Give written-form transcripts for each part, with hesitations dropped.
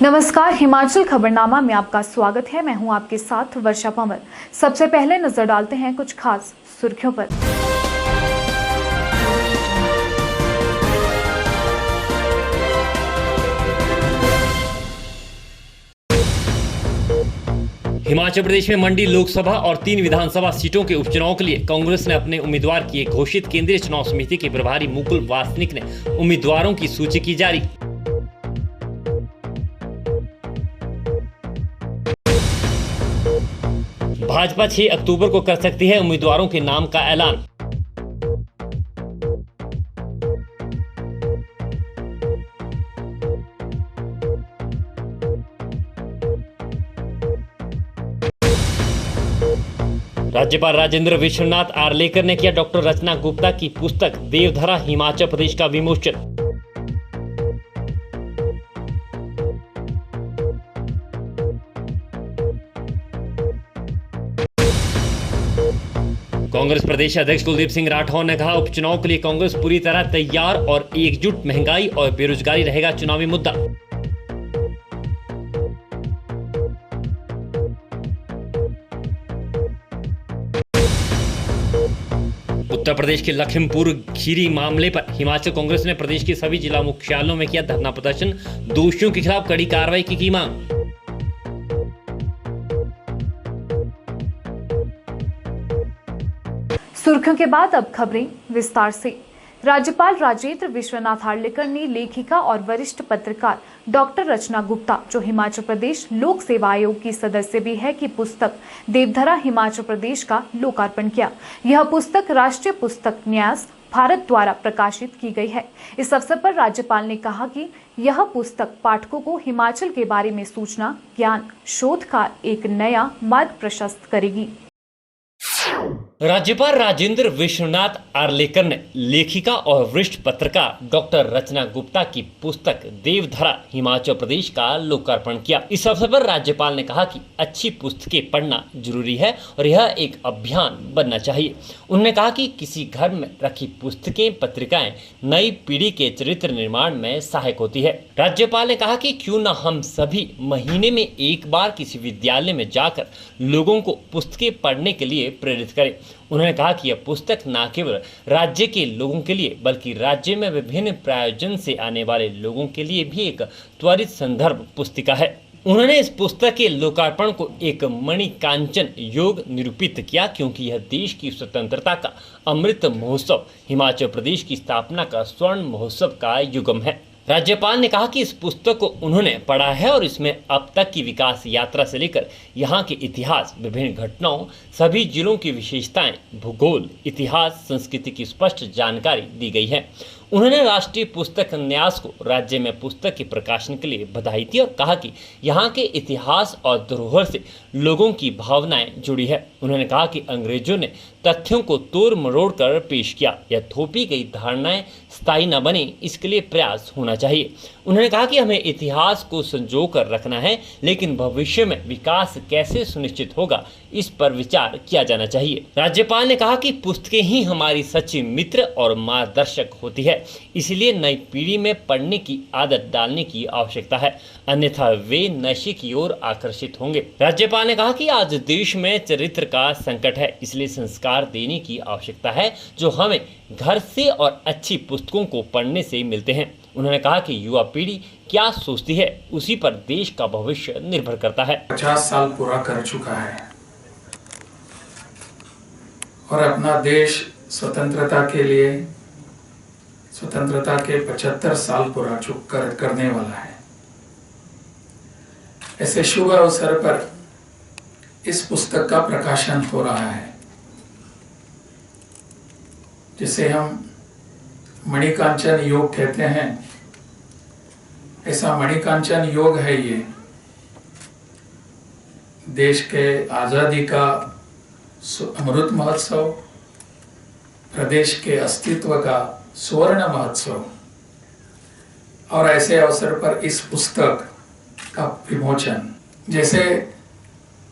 नमस्कार, हिमाचल खबरनामा में आपका स्वागत है। मैं हूं आपके साथ वर्षा पंवर। सबसे पहले नजर डालते हैं कुछ खास सुर्खियों पर। हिमाचल प्रदेश में मंडी लोकसभा और 3 विधानसभा सीटों के उपचुनाव के लिए कांग्रेस ने अपने उम्मीदवार किए घोषित। केंद्रीय चुनाव समिति के प्रभारी मुकुल वासनिक ने उम्मीदवारों की सूची की जारी। भाजपा 6 अक्टूबर को कर सकती है उम्मीदवारों के नाम का ऐलान। राज्यपाल राजेंद्र विश्वनाथ आर्लेकर ने किया डॉक्टर रचना गुप्ता की पुस्तक देवधरा हिमाचल प्रदेश का विमोचन। कांग्रेस प्रदेश अध्यक्ष कुलदीप सिंह राठौर ने कहा, उपचुनाव के लिए कांग्रेस पूरी तरह तैयार और एकजुट। महंगाई और बेरोजगारी रहेगा चुनावी मुद्दा। उत्तर प्रदेश के लखीमपुर खीरी मामले पर हिमाचल कांग्रेस ने प्रदेश के सभी जिला मुख्यालयों में किया धरना प्रदर्शन। दोषियों के खिलाफ कड़ी कार्रवाई की मांग। सुर्खियों के बाद अब खबरें विस्तार से। राज्यपाल राजेंद्र विश्वनाथ आर्लेकर ने लेखिका और वरिष्ठ पत्रकार डॉक्टर रचना गुप्ता, जो हिमाचल प्रदेश लोक सेवा आयोग की सदस्य भी है, की पुस्तक देवधरा हिमाचल प्रदेश का लोकार्पण किया। यह पुस्तक राष्ट्रीय पुस्तक न्यास भारत द्वारा प्रकाशित की गई है। इस अवसर पर राज्यपाल ने कहा कि यह पुस्तक पाठकों को हिमाचल के बारे में सूचना, ज्ञान, शोध का एक नया मार्ग प्रशस्त करेगी। राज्यपाल राजेंद्र विश्वनाथ आर्लेकर ने लेखिका और वरिष्ठ पत्रकार डॉक्टर रचना गुप्ता की पुस्तक देवधरा हिमाचल प्रदेश का लोकार्पण किया। इस अवसर पर राज्यपाल ने कहा कि अच्छी पुस्तकें पढ़ना जरूरी है और यह एक अभियान बनना चाहिए। उन्होंने कहा कि किसी घर में रखी पुस्तकें, पत्रिकाएं नई पीढ़ी के चरित्र निर्माण में सहायक होती है। राज्यपाल ने कहा कि क्यों न हम सभी महीने में एक बार किसी विद्यालय में जाकर लोगों को पुस्तकें पढ़ने के लिए प्रेरित करें। उन्होंने कहा कि यह पुस्तक न केवल राज्य के लोगों के लिए बल्कि राज्य में विभिन्न प्रायोजन से आने वाले लोगों के लिए भी एक त्वरित संदर्भ पुस्तिका है। उन्होंने इस पुस्तक के लोकार्पण को एक मणिकांचन योग निरूपित किया, क्योंकि यह देश की स्वतंत्रता का अमृत महोत्सव, हिमाचल प्रदेश की स्थापना का स्वर्ण महोत्सव का युगम है। राज्यपाल ने कहा कि इस पुस्तक को उन्होंने पढ़ा है और इसमें अब तक की विकास यात्रा से लेकर यहाँ के इतिहास, विभिन्न घटनाओं, सभी जिलों की विशेषताएं, भूगोल, इतिहास, संस्कृति की स्पष्ट जानकारी दी गई है। उन्होंने राष्ट्रीय पुस्तक न्यास को राज्य में पुस्तक के प्रकाशन के लिए बधाई दी और कहा कि यहाँ के इतिहास और धरोहर से लोगों की भावनाएं जुड़ी है। उन्होंने कहा कि अंग्रेजों ने तथ्यों को तोड़ मरोड़ कर पेश किया, या थोपी गई धारणाएं स्थायी न बने, इसके लिए प्रयास होना चाहिए। उन्होंने कहा कि हमें इतिहास को संजो कर रखना है, लेकिन भविष्य में विकास कैसे सुनिश्चित होगा, इस पर विचार किया जाना चाहिए। राज्यपाल ने कहा कि पुस्तकें ही हमारी सच्ची मित्र और मार्गदर्शक होती है, इसलिए नई पीढ़ी में पढ़ने की आदत डालने की आवश्यकता है, अन्यथा वे नशे की ओर आकर्षित होंगे। राज्यपाल ने कहा कि आज देश में चरित्र का संकट है, इसलिए संस्कार देने की आवश्यकता है जो हमें घर से और अच्छी पुस्तकों को पढ़ने से मिलते हैं। उन्होंने कहा कि युवा पीढ़ी क्या सोचती है, उसी पर देश का भविष्य निर्भर करता है। 50 साल पूरा कर चुका है और अपना देश स्वतंत्रता के 75 साल पूरा करने वाला है। ऐसे शुभ अवसर पर इस पुस्तक का प्रकाशन हो रहा है, जिसे हम मणिकांचन योग कहते हैं। ऐसा मणिकांचन योग है ये, देश के आजादी का अमृत महोत्सव, प्रदेश के अस्तित्व का स्वर्ण महोत्सव। और ऐसे अवसर पर इस पुस्तक का विमोचन, जैसे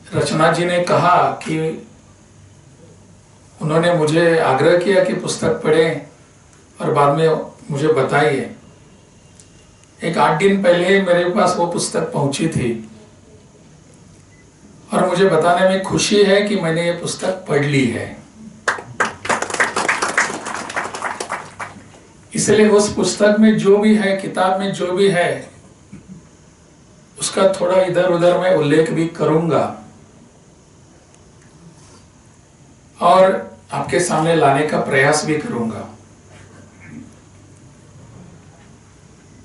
रचना जी ने कहा कि उन्होंने मुझे आग्रह किया कि पुस्तक पढ़ें और बाद में मुझे बताइए। एक 8 दिन पहले मेरे पास वो पुस्तक पहुंची थी और मुझे बताने में खुशी है कि मैंने ये पुस्तक पढ़ ली है। इसलिए उस पुस्तक में जो भी है, किताब में जो भी है, उसका थोड़ा इधर उधर मैं उल्लेख भी करूंगा और आपके सामने लाने का प्रयास भी करूंगा।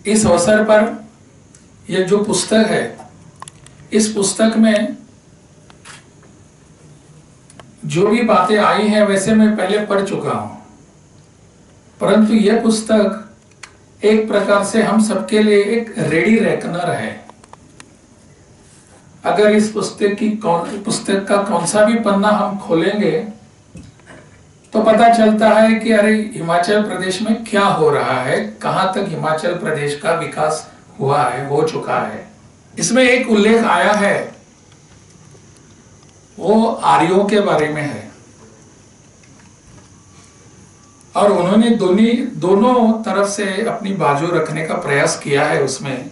इस अवसर पर यह जो पुस्तक है, इस पुस्तक में जो भी बातें आई हैं वैसे मैं पहले पढ़ चुका हूं, परंतु यह पुस्तक एक प्रकार से हम सबके लिए एक रेडी रेकनर है। अगर इस पुस्तक का कौन सा भी पन्ना हम खोलेंगे तो पता चलता है कि अरे हिमाचल प्रदेश में क्या हो रहा है, कहां तक हिमाचल प्रदेश का विकास हुआ है, हो चुका है। इसमें एक उल्लेख आया है, वो आर्यों के बारे में है और उन्होंने दोनों तरफ से अपनी बाजू रखने का प्रयास किया है उसमें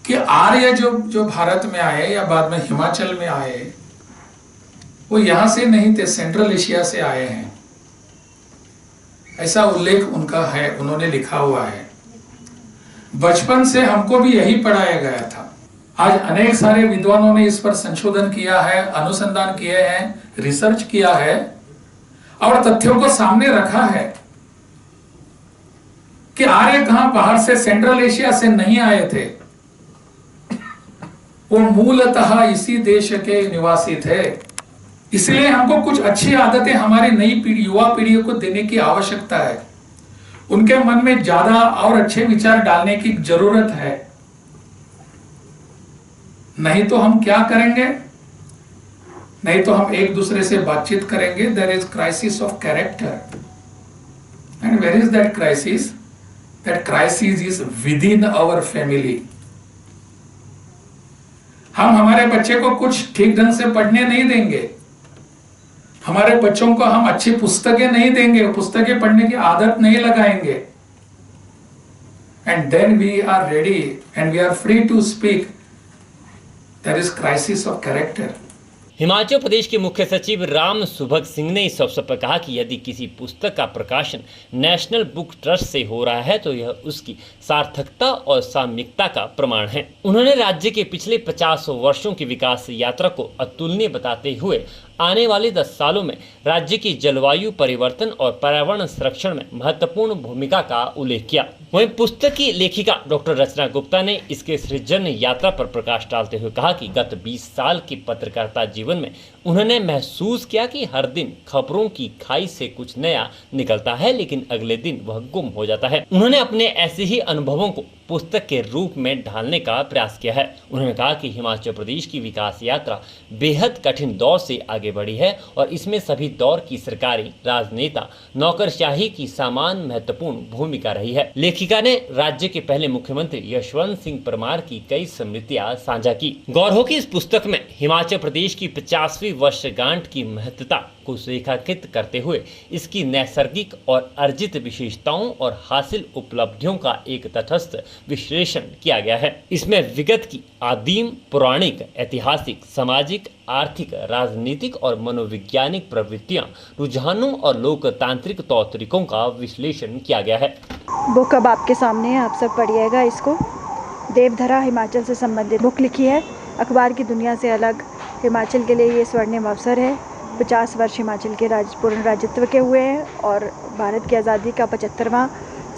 कि आर्य जो भारत में आए या बाद में हिमाचल में आए, वो यहां से नहीं थे, सेंट्रल एशिया से आए हैं, ऐसा उल्लेख उनका है, उन्होंने लिखा हुआ है। बचपन से हमको भी यही पढ़ाया गया था। आज अनेक सारे विद्वानों ने इस पर संशोधन किया है, अनुसंधान किए हैं, रिसर्च किया है और तथ्यों को सामने रखा है कि आर्य कहां बाहर से सेंट्रल एशिया से नहीं आए थे, वो मूलतः इसी देश के निवासी थे। इसलिए हमको कुछ अच्छी आदतें हमारी नई पीढ़ी, युवा पीढ़ी को देने की आवश्यकता है। उनके मन में ज्यादा और अच्छे विचार डालने की जरूरत है। नहीं तो हम क्या करेंगे? नहीं तो हम एक दूसरे से बातचीत करेंगे। There is crisis of character and where is that crisis? That crisis is within our family. हम हमारे बच्चे को कुछ ठीक ढंग से पढ़ने नहीं देंगे, हमारे बच्चों को हम अच्छी पुस्तकें नहीं देंगे, पुस्तकें पढ़ने की आदत नहीं लगाएंगे, and then we are ready and we are free to speak. There is crisis of character. Himachal Pradesh के मुख्य सचिव राम सुभग सिंह ने इस अवसर पर कहा कि यदि किसी पुस्तक का प्रकाशन नेशनल बुक ट्रस्ट से हो रहा है तो यह उसकी सार्थकता और सामयिकता का प्रमाण है। उन्होंने राज्य के पिछले 50 वर्षों की विकास यात्रा को अतुलनीय बताते हुए आने वाले 10 सालों में राज्य की जलवायु परिवर्तन और पर्यावरण संरक्षण में महत्वपूर्ण भूमिका का उल्लेख किया। वहीं पुस्तक की लेखिका डॉक्टर रचना गुप्ता ने इसके सृजन यात्रा पर प्रकाश डालते हुए कहा कि गत 20 साल की पत्रकारिता जीवन में उन्होंने महसूस किया कि हर दिन खबरों की खाई से कुछ नया निकलता है, लेकिन अगले दिन वह गुम हो जाता है। उन्होंने अपने ऐसे ही अनुभवों को पुस्तक के रूप में ढालने का प्रयास किया है। उन्होंने कहा कि हिमाचल प्रदेश की विकास यात्रा बेहद कठिन दौर से आगे बढ़ी है और इसमें सभी दौर की सरकारी, राजनेता, नौकरशाही की समान महत्वपूर्ण भूमिका रही है। लेखिका ने राज्य के पहले मुख्यमंत्री यशवंत सिंह परमार की कई स्मृतियां साझा की। गौर हो कि इस पुस्तक में हिमाचल प्रदेश की 50वीं वर्षगांठ की महत्वता को रेखांकित करते हुए इसकी नैसर्गिक और अर्जित विशेषताओं और हासिल उपलब्धियों का एक तटस्थ विश्लेषण किया गया है। इसमें विगत की आदिम, पौराणिक, ऐतिहासिक, सामाजिक, आर्थिक, राजनीतिक और मनोवैज्ञानिक प्रवृत्तियां, रुझानों और लोकतांत्रिक तौर तरीकों का विश्लेषण किया गया है। बुक अब आपके सामने है, आप सब पढ़िएगा इसको। देवधरा हिमाचल से संबंधित बुक लिखी है। अखबार की दुनिया से अलग हिमाचल के लिए ये स्वर्णिम अवसर है। 50 वर्ष हिमाचल के पूर्ण राज्यत्व के हुए हैं और भारत की आज़ादी का 75वां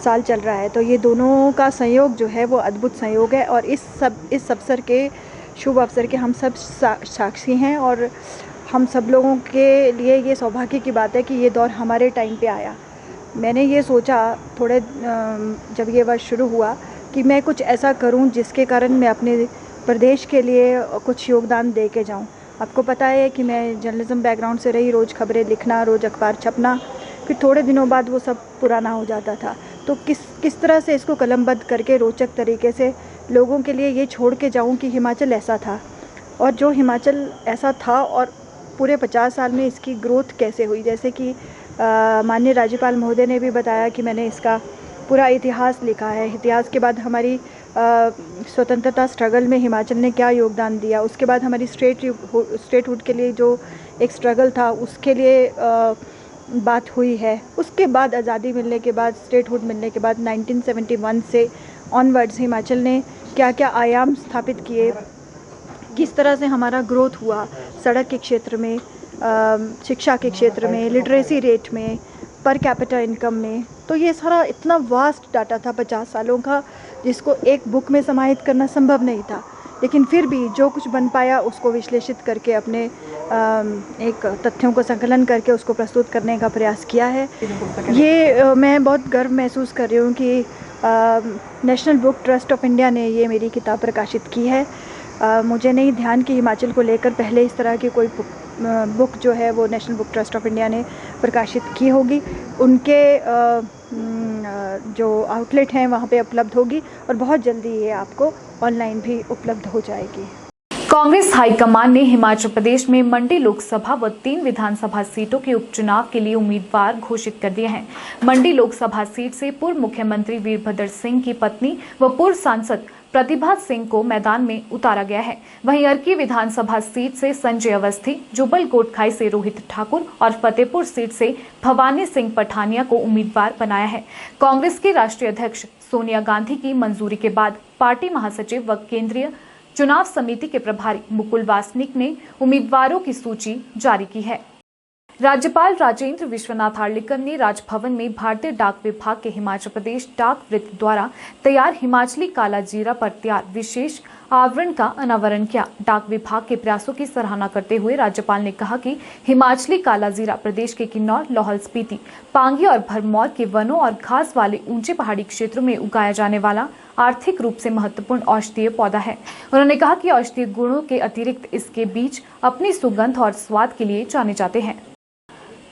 साल चल रहा है। तो ये दोनों का संयोग जो है वो अद्भुत संयोग है और इस अवसर के, शुभ अवसर के हम सब साक्षी हैं और हम सब लोगों के लिए ये सौभाग्य की बात है कि ये दौर हमारे टाइम पे आया। मैंने ये सोचा थोड़े जब ये वर्ष शुरू हुआ कि मैं कुछ ऐसा करूं जिसके कारण मैं अपने प्रदेश के लिए कुछ योगदान दे के जाऊँ। आपको पता है कि मैं जर्नलिज्म बैकग्राउंड से रही, रोज़ खबरें लिखना, रोज़ अखबार छपना, फिर थोड़े दिनों बाद वो सब पुराना हो जाता था। तो किस तरह से इसको कलमबद्ध करके रोचक तरीके से लोगों के लिए ये छोड़ के जाऊं कि हिमाचल ऐसा था और जो हिमाचल ऐसा था और पूरे 50 साल में इसकी ग्रोथ कैसे हुई। जैसे कि माननीय राज्यपाल महोदय ने भी बताया कि मैंने इसका पूरा इतिहास लिखा है। इतिहास के बाद हमारी स्वतंत्रता स्ट्रगल में हिमाचल ने क्या योगदान दिया, उसके बाद हमारी स्टेटहुड के लिए जो एक स्ट्रगल था उसके लिए बात हुई है। उसके बाद आज़ादी मिलने के बाद, स्टेटहुड मिलने के बाद 1971 से ऑनवर्ड्स हिमाचल ने क्या क्या आयाम स्थापित किए, किस तरह से हमारा ग्रोथ हुआ सड़क के क्षेत्र में, शिक्षा के क्षेत्र में, लिटरेसी रेट में, पर कैपिटा इनकम में। तो ये सारा इतना वास्ट डाटा था 50 सालों का, जिसको एक बुक में समाहित करना संभव नहीं था। लेकिन फिर भी जो कुछ बन पाया उसको विश्लेषित करके अपने एक तथ्यों को संकलन करके उसको प्रस्तुत करने का प्रयास किया है। ये मैं बहुत गर्व महसूस कर रही हूँ कि national book trust of India ने ये मेरी किताब प्रकाशित की है। मुझे नहीं ध्यान कि हिमाचल को लेकर पहले इस तरह की कोई बुक जो है वो national book trust of India ने प्रकाशित की होगी। उनके जो आउटलेट हैं वहाँ पे उपलब्ध होगी और बहुत जल्दी ये आपको ऑनलाइन भी उपलब्ध हो जाएगी। कांग्रेस हाईकमान ने हिमाचल प्रदेश में मंडी लोकसभा व 3 विधानसभा सीटों के उपचुनाव के लिए उम्मीदवार घोषित कर दिए हैं। मंडी लोकसभा सीट से पूर्व मुख्यमंत्री वीरभद्र सिंह की पत्नी व पूर्व सांसद प्रतिभा सिंह को मैदान में उतारा गया है। वहीं अर्की विधानसभा सीट से संजय अवस्थी, जुब्बल कोटखाई से रोहित ठाकुर और फतेहपुर सीट से भवानी सिंह पठानिया को उम्मीदवार बनाया है। कांग्रेस के राष्ट्रीय अध्यक्ष सोनिया गांधी की मंजूरी के बाद पार्टी महासचिव व केंद्रीय चुनाव समिति के प्रभारी मुकुल वासनिक ने उम्मीदवारों की सूची जारी की है। राज्यपाल राजेंद्र विश्वनाथ आर्लेकर ने राजभवन में भारतीय डाक विभाग के हिमाचल प्रदेश डाक वृत्त द्वारा तैयार हिमाचली काला जीरा पर तैयार विशेष आवरण का अनावरण किया। डाक विभाग के प्रयासों की सराहना करते हुए राज्यपाल ने कहा कि हिमाचली काला जीरा प्रदेश के किन्नौर, लाहौल स्पीति, पांगी और भरमौर के वनों और घास वाले ऊंचे पहाड़ी क्षेत्रों में उगाया जाने वाला आर्थिक रूप से महत्वपूर्ण औषधीय पौधा है। उन्होंने कहा कि औषधीय गुणों के अतिरिक्त इसके बीज अपनी सुगंध और स्वाद के लिए जाने जाते हैं।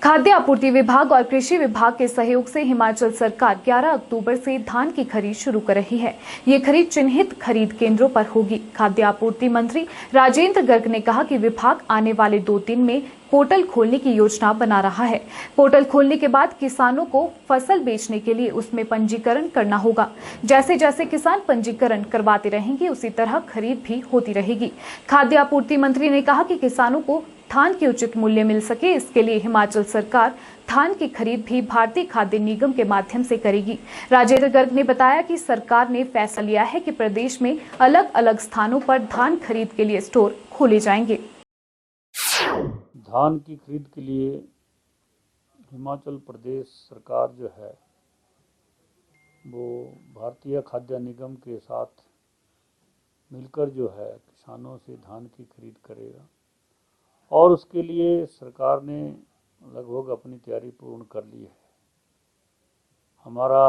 खाद्य आपूर्ति विभाग और कृषि विभाग के सहयोग से हिमाचल सरकार 11 अक्टूबर से धान की खरीद शुरू कर रही है। ये खरीद चिन्हित खरीद केंद्रों पर होगी। खाद्य आपूर्ति मंत्री राजेंद्र गर्ग ने कहा कि विभाग आने वाले 2 दिन में पोर्टल खोलने की योजना बना रहा है। पोर्टल खोलने के बाद किसानों को फसल बेचने के लिए उसमें पंजीकरण करना होगा। जैसे जैसे किसान पंजीकरण करवाते रहेंगे उसी तरह खरीद भी होती रहेगी। खाद्य आपूर्ति मंत्री ने कहा कि किसानों को धान के उचित मूल्य मिल सके, इसके लिए हिमाचल सरकार धान की खरीद भी भारतीय खाद्य निगम के माध्यम से करेगी। राजेंद्र गर्ग ने बताया कि सरकार ने फैसला लिया है कि प्रदेश में अलग अलग स्थानों पर धान खरीद के लिए स्टोर खोले जाएंगे। धान की खरीद के लिए हिमाचल प्रदेश सरकार जो है वो भारतीय खाद्य निगम के साथ मिलकर जो है किसानों से धान की खरीद करेगा और उसके लिए सरकार ने लगभग अपनी तैयारी पूर्ण कर ली है। हमारा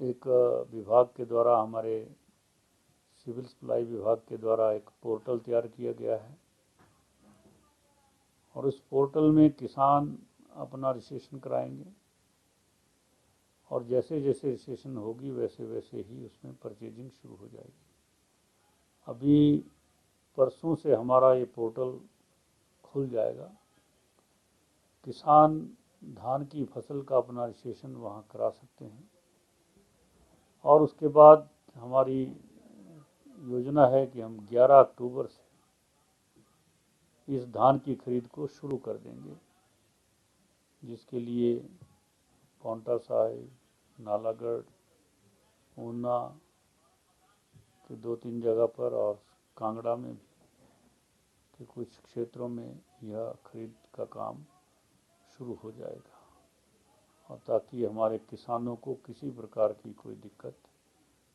एक विभाग के द्वारा, हमारे सिविल सप्लाई विभाग के द्वारा एक पोर्टल तैयार किया गया है और उस पोर्टल में किसान अपना रजिस्ट्रेशन कराएंगे और जैसे जैसे रजिस्ट्रेशन होगी वैसे वैसे ही उसमें परचेजिंग शुरू हो जाएगी। अभी परसों से हमारा ये पोर्टल खुल जाएगा। किसान धान की फसल का अपना रजिस्ट्रेशन वहाँ करा सकते हैं और उसके बाद हमारी योजना है कि हम 11 अक्टूबर से इस धान की खरीद को शुरू कर देंगे, जिसके लिए पांवटा साहिब, नालागढ़, ऊना के 2-3 जगह पर और कांगड़ा में भी के कुछ क्षेत्रों में यह खरीद का काम शुरू हो जाएगा और ताकि हमारे किसानों को किसी प्रकार की कोई दिक्कत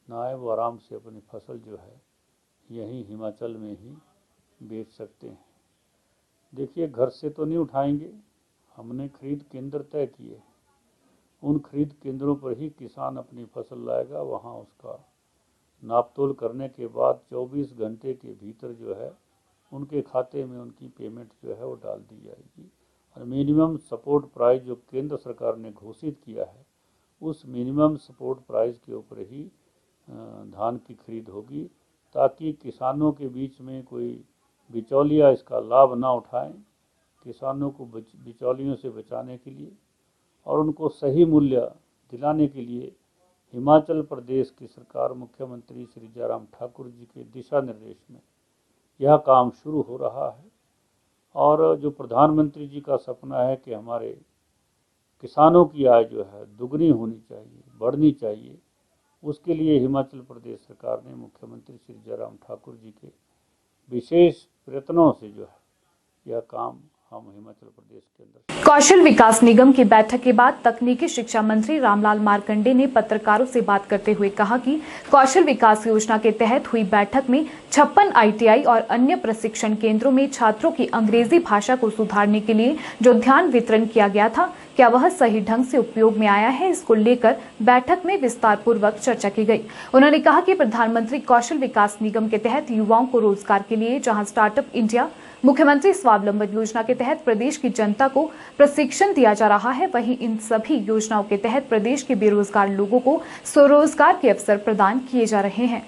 ना आए, वो आराम से अपनी फसल जो है यहीं हिमाचल में ही बेच सकते हैं। देखिए, घर से तो नहीं उठाएंगे, हमने खरीद केंद्र तय किए। उन खरीद केंद्रों पर ही किसान अपनी फसल लाएगा, वहाँ उसका नापतोल करने के बाद 24 घंटे के भीतर जो है उनके खाते में उनकी पेमेंट जो है वो डाल दी जाएगी और मिनिमम सपोर्ट प्राइस जो केंद्र सरकार ने घोषित किया है उस मिनिमम सपोर्ट प्राइस के ऊपर ही धान की खरीद होगी, ताकि किसानों के बीच में कोई बिचौलिया इसका लाभ ना उठाएं। किसानों को बिचौलियों से बचाने के लिए और उनको सही मूल्य दिलाने के लिए हिमाचल प्रदेश की सरकार मुख्यमंत्री श्री जयराम ठाकुर जी के दिशा निर्देश में यह काम शुरू हो रहा है। और जो प्रधानमंत्री जी का सपना है कि हमारे किसानों की आय जो है दुगनी होनी चाहिए, बढ़नी चाहिए, उसके लिए हिमाचल प्रदेश सरकार ने मुख्यमंत्री श्री जयराम ठाकुर जी के विशेष प्रयत्नों से जो है यह काम हम हिमाचल प्रदेश के अंदर। कौशल विकास निगम की बैठक के बाद तकनीकी शिक्षा मंत्री रामलाल मार्कंडे ने पत्रकारों से बात करते हुए कहा कि कौशल विकास योजना के तहत हुई बैठक में 56 आईटीआई और अन्य प्रशिक्षण केंद्रों में छात्रों की अंग्रेजी भाषा को सुधारने के लिए जो ध्यान वितरण किया गया था, क्या वह सही ढंग से उपयोग में आया है, इसको लेकर बैठक में विस्तार पूर्वक चर्चा की गई। उन्होंने कहा कि प्रधानमंत्री कौशल विकास निगम के तहत युवाओं को रोजगार के लिए जहां स्टार्टअप इंडिया, मुख्यमंत्री स्वावलंबन योजना के तहत प्रदेश की जनता को प्रशिक्षण दिया जा रहा है, वहीं इन सभी योजनाओं के तहत प्रदेश के बेरोजगार लोगों को स्वरोजगार के अवसर प्रदान किए जा रहे हैं।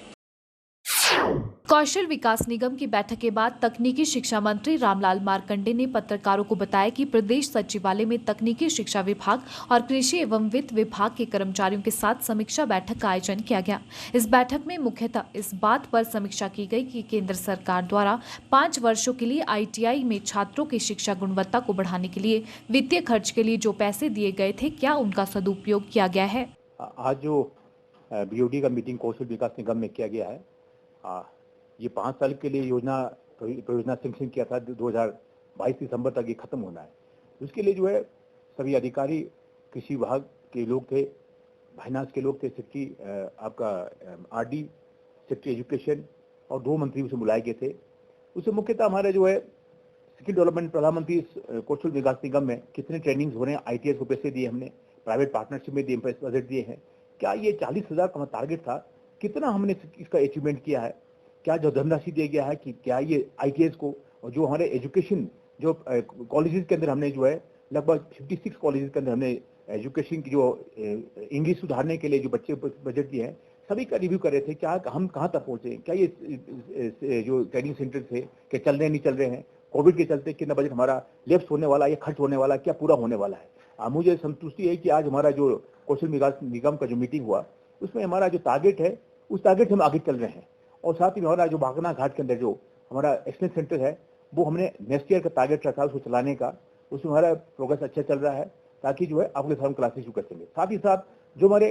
कौशल विकास निगम की बैठक के बाद तकनीकी शिक्षा मंत्री रामलाल मार्कंडे ने पत्रकारों को बताया कि प्रदेश सचिवालय में तकनीकी शिक्षा विभाग और कृषि एवं वित्त विभाग के कर्मचारियों के साथ समीक्षा बैठक का आयोजन किया गया। इस बैठक में मुख्यतः इस बात पर समीक्षा की गई कि केंद्र सरकार द्वारा 5 वर्षों के लिए आईटीआई में छात्रों की शिक्षा गुणवत्ता को बढ़ाने के लिए वित्तीय खर्च के लिए जो पैसे दिए गए थे, क्या उनका सदुपयोग किया गया है। आज जो बीओडी का मीटिंग कौशल विकास निगम में किया गया है, ये 5 साल के लिए परियोजना सैंक्शन किया था। 2022 दिसंबर तक ये खत्म होना है। उसके लिए जो है सभी अधिकारी, कृषि विभाग के लोग थे, फाइनेंस के लोग थे, सेक्रेटरी आपका आरडी, सेक्रेटरी एजुकेशन और 2 मंत्री उसे बुलाए गए थे। उससे मुख्यतः हमारे जो है स्किल डेवलपमेंट, प्रधानमंत्री कौशल विकास निगम में कितने ट्रेनिंग्स हो रहे हैं, आईटीएस को पैसे दिए हमने, प्राइवेट पार्टनरशिप में दिए, बजट दिए हैं, क्या ये 40,000 का टारगेट था, कितना हमने इसका अचीवमेंट किया है, क्या जो धनराशि दिया गया है, कि क्या ये आईटीएस को, और जो हमारे एजुकेशन जो कॉलेजेस के अंदर हमने जो है लगभग 56 कॉलेजेस के अंदर हमने एजुकेशन की जो इंग्लिश सुधारने के लिए जो बच्चे बजट दिए हैं, सभी का रिव्यू कर रहे थे। क्या हम कहाँ तक पहुंचे, क्या ये जो ट्रेनिंग सेंटर थे क्या चल रहे नहीं चल रहे हैं, कोविड के चलते कितना बजट हमारा लेप्स होने वाला, या खर्च होने वाला, क्या पूरा होने वाला है। मुझे संतुष्टि है कि आज हमारा जो कौशल विकास निगम का जो मीटिंग हुआ उसमें हमारा जो टारगेट है उस टारगेट से हम आगे चल रहे हैं। और साथ ही हमारा जो बागना घाट के अंदर जो हमारा एक्सलेंस सेंटर है वो हमने नेक्स्ट ईयर का टारगेट रखा उसको चलाने का, उसमें हमारा प्रोग्रेस अच्छा चल रहा है, ताकि जो है अगले साल हम क्लासेस शुरू कर सकेंगे। साथ ही साथ जो हमारे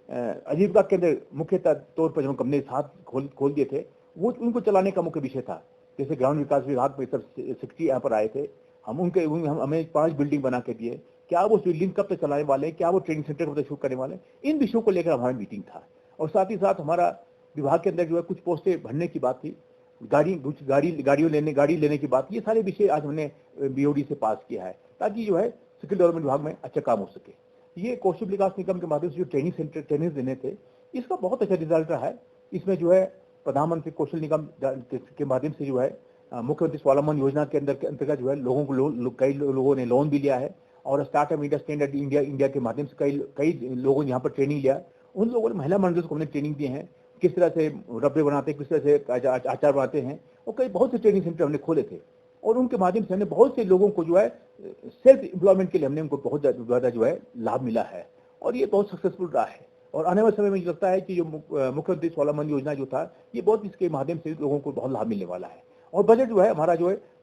आजीविका के अंदर मुख्य तौर पर जो हमने साथ खोल दिए थे वो उनको चलाने का मुख्य विषय था। जैसे ग्रामीण विकास विभाग में सब सेक्रेटरी यहाँ पर आए थे, हमें 5 बिल्डिंग बना के दिए, क्या वो बिल्डिंग कब तक चलाने वाले हैं, क्या वो ट्रेनिंग सेंटर कब तक शुरू करने वाले हैं, इन विषयों को लेकर हमारी मीटिंग था। और साथ ही साथ हमारा विभाग के अंदर जो है कुछ पोस्टें भरने की बात थी, गाड़ी लेने की बात, ये सारे विषय आज हमने बीओडी से पास किया है, ताकि जो है स्किल डेवलपमेंट विभाग में अच्छा काम हो सके। ये कौशल विकास निगम के माध्यम से जो ट्रेनिंग देने थे, इसका बहुत अच्छा रिजल्ट रहा है। इसमें जो है प्रधानमंत्री कौशल निगम के माध्यम से जो है मुख्यमंत्री स्वावलंबन योजना के अंतर्गत जो है लोगों को कई लोगों ने लोन भी लिया है, और स्टार्टअप इंडिया, स्टैंडर्ड इंडिया के माध्यम से कई लोगों ने यहाँ पर ट्रेनिंग लिया। उन लोगों ने महिला मंडल को हमने ट्रेनिंग दिए हैं, किस तरह से रबड़े बनाते हैं, किस तरह से अचार बनाते हैं, और कई बहुत से ट्रेनिंग सेंटर हमने खोले थे, और उनके माध्यम से हमने बहुत से लोगों को जो है सेल्फ एम्प्लॉयमेंट के लिए हमने उनको बहुत ज्यादा जो है लाभ मिला है, और ये बहुत सक्सेसफुल रहा है। और आने वाले समय में मुझे लगता है कि जो मुख्यमंत्री स्वावलंबन योजना जो था, ये बहुत इसके माध्यम से लोगों को बहुत लाभ मिलने वाला है। और बजट जो है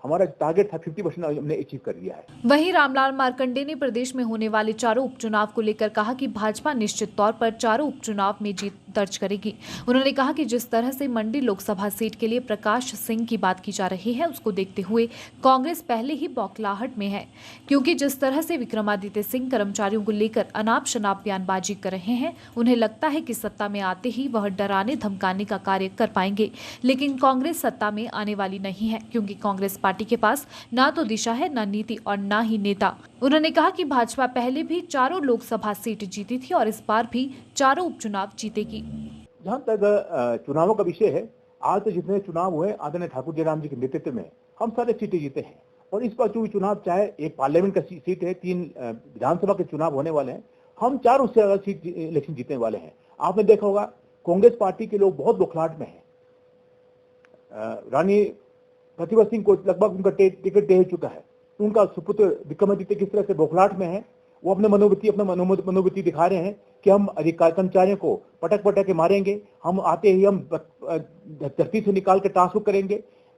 हमारा टारगेट था 50% हमने अचीव कर लिया है। वहीं रामलाल मार्कंडे ने प्रदेश में होने वाले चारों उपचुनाव को लेकर कहा कि भाजपा निश्चित तौर पर चारों उपचुनाव में जीत दर्ज करेगी। उन्होंने कहा कि जिस तरह से मंडी लोकसभा सीट के लिए प्रकाश सिंह की बात की जा रही है, उसको देखते हुए कांग्रेस पहले ही बौखलाहट में है, क्योंकि जिस तरह से विक्रमादित्य सिंह कर्मचारियों को लेकर अनाप शनाप बयानबाजी कर रहे हैं, उन्हें लगता है कि सत्ता में आते ही वह डराने धमकाने का कार्य कर पाएंगे। लेकिन कांग्रेस सत्ता में आने वाली नहीं है, क्योंकि कांग्रेस पार्टी के पास ना तो दिशा है, ना नीति और ना ही नेता। उन्होंने कहा कि भाजपा पहले भी चारों लोकसभा सीट जीती थी और इस बार भी चारों उपचुनाव जीतेगी। जहाँ तक चुनावों का विषय है, आज तक जितने चुनाव हुए आदरणीय ठाकुर जयराम जी के नेतृत्व में हम सारे सीटें जीते हैं। और इस बार जो चुनाव, चाहे एक पार्लियामेंट का सीट है, 3 विधानसभा के चुनाव होने वाले हैं, हम चारों से ज्यादा सीट इलेक्शन जीतने वाले हैं। आपने देखा होगा कांग्रेस पार्टी के लोग बहुत बौखलाहट में हैं। रानी प्रतिभा सिंह को लगभग उनका टिकट दे चुका है, उनका सुपुत्र विक्रमादित्य किस तरह से बौखलाहट में है, वो अपने मनोवृत्ति दिखा रहे हैं कि हम अधिकारी कर्मचारियों को पटक पटक के मारेंगे, हम आते ही हम धरती से निकाल के ट्रांसफर करेंगे।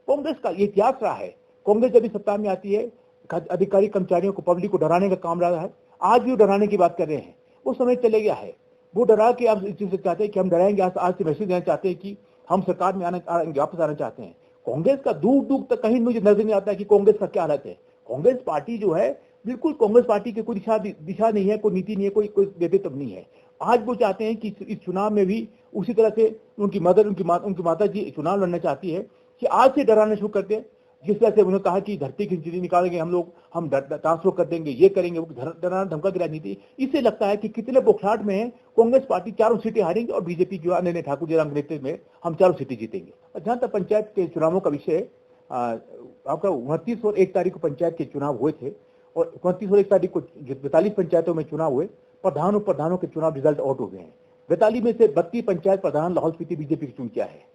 कांग्रेस का ये इतिहास रहा है। कांग्रेस जब भी सत्ता में आती है अधिकारी कर्मचारियों को, पब्लिक को डराने का काम रहा है। आज भी वो डराने की बात कर रहे हैं, वो समय चले गया है। वो डरा के आप इस चीज से चाहते हैं कि हम डराएंगे, आज से मैसेज देना चाहते हैं कि हम सरकार में वापस आना चाहते हैं। कांग्रेस का दूर दूर तक कहीं मुझे नजर नहीं आता है कि कांग्रेस का क्या हालत है। कांग्रेस पार्टी जो है बिल्कुल, कांग्रेस पार्टी की कोई दिशा नहीं है, कोई नीति नहीं है, कोई नेतृत्व नहीं है। आज वो चाहते हैं कि इस चुनाव में भी उसी तरह से उनकी माता जी चुनाव लड़ना चाहती है कि आज से डराना शुरू कर दें। जिस तरह से उन्होंने कहा कि धरती की चीजें निकालेंगे हम लोग, हम ट्रांसफर कर देंगे, ये करेंगे, वो डराना धमका की राजनीति। इससे लगता है कि कितने बौखलाहट में है कांग्रेस पार्टी 4 सीटें हारेंगी और बीजेपी जो आनंद ठाकुर जयराम के नेतृत्व में हम 4 सीटें जीतेंगे। जहां तक पंचायत के चुनावों का विषय, आपका 29 और 1 तारीख को पंचायत के चुनाव हुए थे और 29 और 1 तारीख को 42 पंचायतों में चुनाव हुए। प्रधानों के चुनाव रिजल्ट आउट हो गए हैं। 42 में से 32 पंचायत प्रधान लाहौल स्पीति बीजेपी की चुन किया है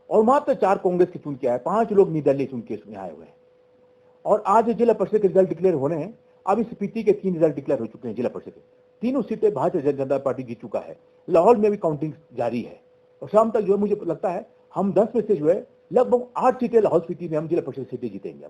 और मात्र 4 कांग्रेस की चुन किया है। 5 लोग निर्दलीय चुन के इसमें आए हुए हैं। और आज जिला परिषद के रिजल्ट डिक्लेयर होने हैं। अभी स्पीति के 3 रिजल्ट डिक्लेयर हो चुके हैं। जिला परिषद के 3 सीटें भारतीय जनता पार्टी जीत चुका है। लाहौल में भी काउंटिंग जारी है और शाम तक जो है मुझे लगता है हम 10 में से जो है लगभग 8 सीटें लाहौल स्पीति में हम जिला परिषद सीटें जीतेंगे।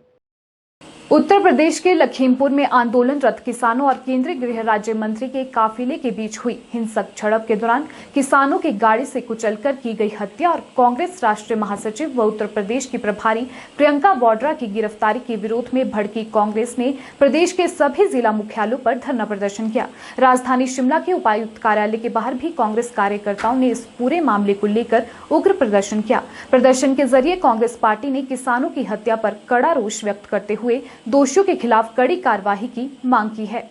उत्तर प्रदेश के लखीमपुर में आंदोलनरत किसानों और केंद्रीय गृह राज्य मंत्री के काफिले के बीच हुई हिंसक झड़प के दौरान किसानों की गाड़ी से कुचलकर की गई हत्या और कांग्रेस राष्ट्रीय महासचिव व उत्तर प्रदेश की प्रभारी प्रियंका वाड्रा की गिरफ्तारी के विरोध में भड़की कांग्रेस ने प्रदेश के सभी जिला मुख्यालयों पर धरना प्रदर्शन किया। राजधानी शिमला के उपायुक्त कार्यालय के बाहर भी कांग्रेस कार्यकर्ताओं ने इस पूरे मामले को लेकर उग्र प्रदर्शन किया। प्रदर्शन के जरिए कांग्रेस पार्टी ने किसानों की हत्या पर कड़ा रोष व्यक्त करते हुए दोषियों के खिलाफ कड़ी कार्रवाई की मांग की है।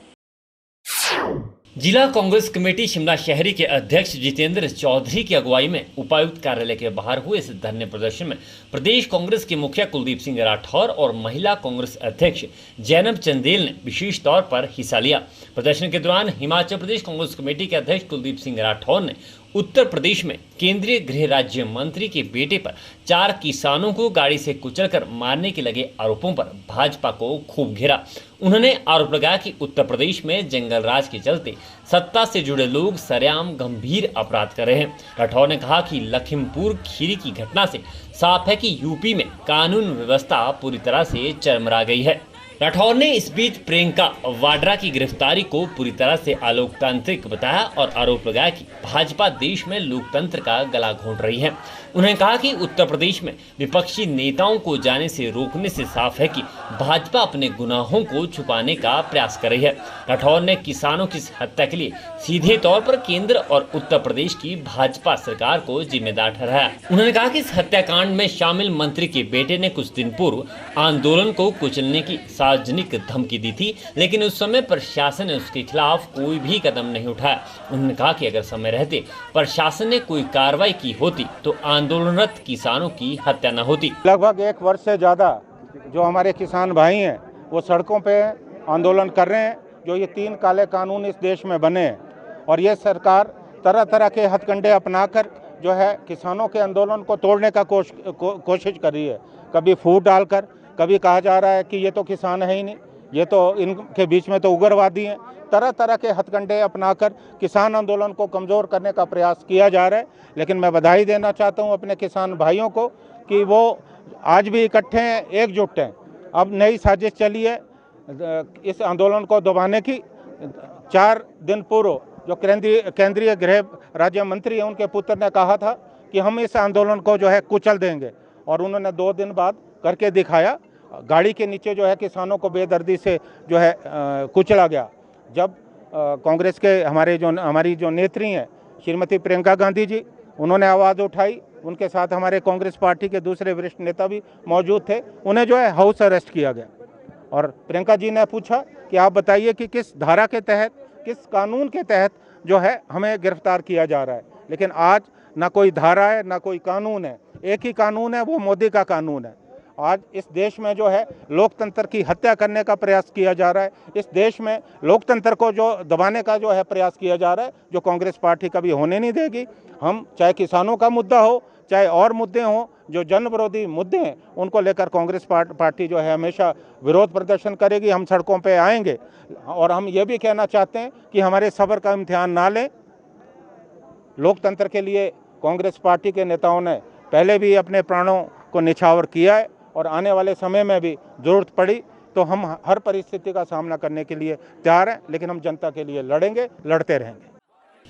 जिला कांग्रेस कमेटी शिमला शहरी के अध्यक्ष जितेंद्र चौधरी की अगुवाई में उपायुक्त कार्यालय के बाहर हुए इस धरने प्रदर्शन में प्रदेश कांग्रेस के मुखिया कुलदीप सिंह राठौर और महिला कांग्रेस अध्यक्ष जैनब चंदेल ने विशेष तौर पर हिस्सा लिया। प्रदर्शन के दौरान हिमाचल प्रदेश कांग्रेस कमेटी के अध्यक्ष कुलदीप सिंह राठौर ने उत्तर प्रदेश में केंद्रीय गृह राज्य मंत्री के बेटे पर 4 किसानों को गाड़ी से कुचलकर मारने के लगे आरोपों पर भाजपा को खूब घेरा। उन्होंने आरोप लगाया कि उत्तर प्रदेश में जंगल राज के चलते सत्ता से जुड़े लोग सरेआम गंभीर अपराध कर रहे हैं। राठौर ने कहा कि लखीमपुर खीरी की घटना से साफ है कि यूपी में कानून व्यवस्था पूरी तरह से चरमरा गई है। राठौर ने इस बीच प्रियंका वाड्रा की गिरफ्तारी को पूरी तरह से अलोकतांत्रिक बताया और आरोप लगाया कि भाजपा देश में लोकतंत्र का गला घोंट रही है। उन्होंने कहा कि उत्तर प्रदेश में विपक्षी नेताओं को जाने से रोकने से साफ है कि भाजपा अपने गुनाहों को छुपाने का प्रयास कर रही है। राठौर ने किसानों की हत्या के लिए सीधे तौर पर केंद्र और उत्तर प्रदेश की भाजपा सरकार को जिम्मेदार ठहराया। उन्होंने कहा कि इस हत्याकांड में शामिल मंत्री के बेटे ने कुछ दिन पूर्व आंदोलन को कुचलने की सार्वजनिक धमकी दी थी, लेकिन उस समय प्रशासन ने उसके खिलाफ कोई भी कदम नहीं उठाया। उन्होंने कहा कि अगर समय रहते प्रशासन ने कोई कार्रवाई की होती तो आंदोलनरत किसानों की हत्या न होती। लगभग 1 वर्ष से ज़्यादा जो हमारे किसान भाई हैं वो सड़कों पे आंदोलन कर रहे हैं। जो ये 3 काले कानून इस देश में बने हैं और ये सरकार तरह तरह के हथकंडे अपनाकर जो है किसानों के आंदोलन को तोड़ने का कोशिश कर रही है। कभी फूट डालकर, कभी कहा जा रहा है कि ये तो किसान है ही नहीं, ये तो इनके बीच में तो उग्रवादी हैं। तरह तरह के हथकंडे अपनाकर किसान आंदोलन को कमज़ोर करने का प्रयास किया जा रहा है। लेकिन मैं बधाई देना चाहता हूं अपने किसान भाइयों को कि वो आज भी इकट्ठे हैं, एकजुट हैं। अब नई साजिश चली है इस आंदोलन को दबाने की। 4 दिन पूर्व जो केंद्रीय गृह राज्य मंत्री हैं उनके पुत्र ने कहा था कि हम इस आंदोलन को जो है कुचल देंगे और उन्होंने 2 दिन बाद करके दिखाया। गाड़ी के नीचे जो है किसानों को बेदर्दी से जो है कुचला गया। जब कांग्रेस के हमारी जो नेत्री हैं श्रीमती प्रियंका गांधी जी, उन्होंने आवाज़ उठाई, उनके साथ हमारे कांग्रेस पार्टी के दूसरे वरिष्ठ नेता भी मौजूद थे, उन्हें जो है हाउस अरेस्ट किया गया। और प्रियंका जी ने पूछा कि आप बताइए कि किस धारा के तहत, किस कानून के तहत जो है हमें गिरफ्तार किया जा रहा है। लेकिन आज ना कोई धारा है ना कोई कानून है, एक ही कानून है, वो मोदी का कानून है। आज इस देश में जो है लोकतंत्र की हत्या करने का प्रयास किया जा रहा है। इस देश में लोकतंत्र को जो दबाने का जो है प्रयास किया जा रहा है, जो कांग्रेस पार्टी कभी होने नहीं देगी। हम चाहे किसानों का मुद्दा हो, चाहे और मुद्दे हों, जो जन विरोधी मुद्दे हैं उनको लेकर कांग्रेस पार्टी जो है हमेशा विरोध प्रदर्शन करेगी। हम सड़कों पे आएंगे और हम ये भी कहना चाहते हैं कि हमारे सब्र का इम्तिहान ना लें। लोकतंत्र के लिए कांग्रेस पार्टी के नेताओं ने पहले भी अपने प्राणों को निछावर किया है और आने वाले समय में भी जरूरत पड़ी तो हम हर परिस्थिति का सामना करने के लिए तैयार हैं, लेकिन हम जनता के लिए लड़ेंगे, लड़ते रहेंगे।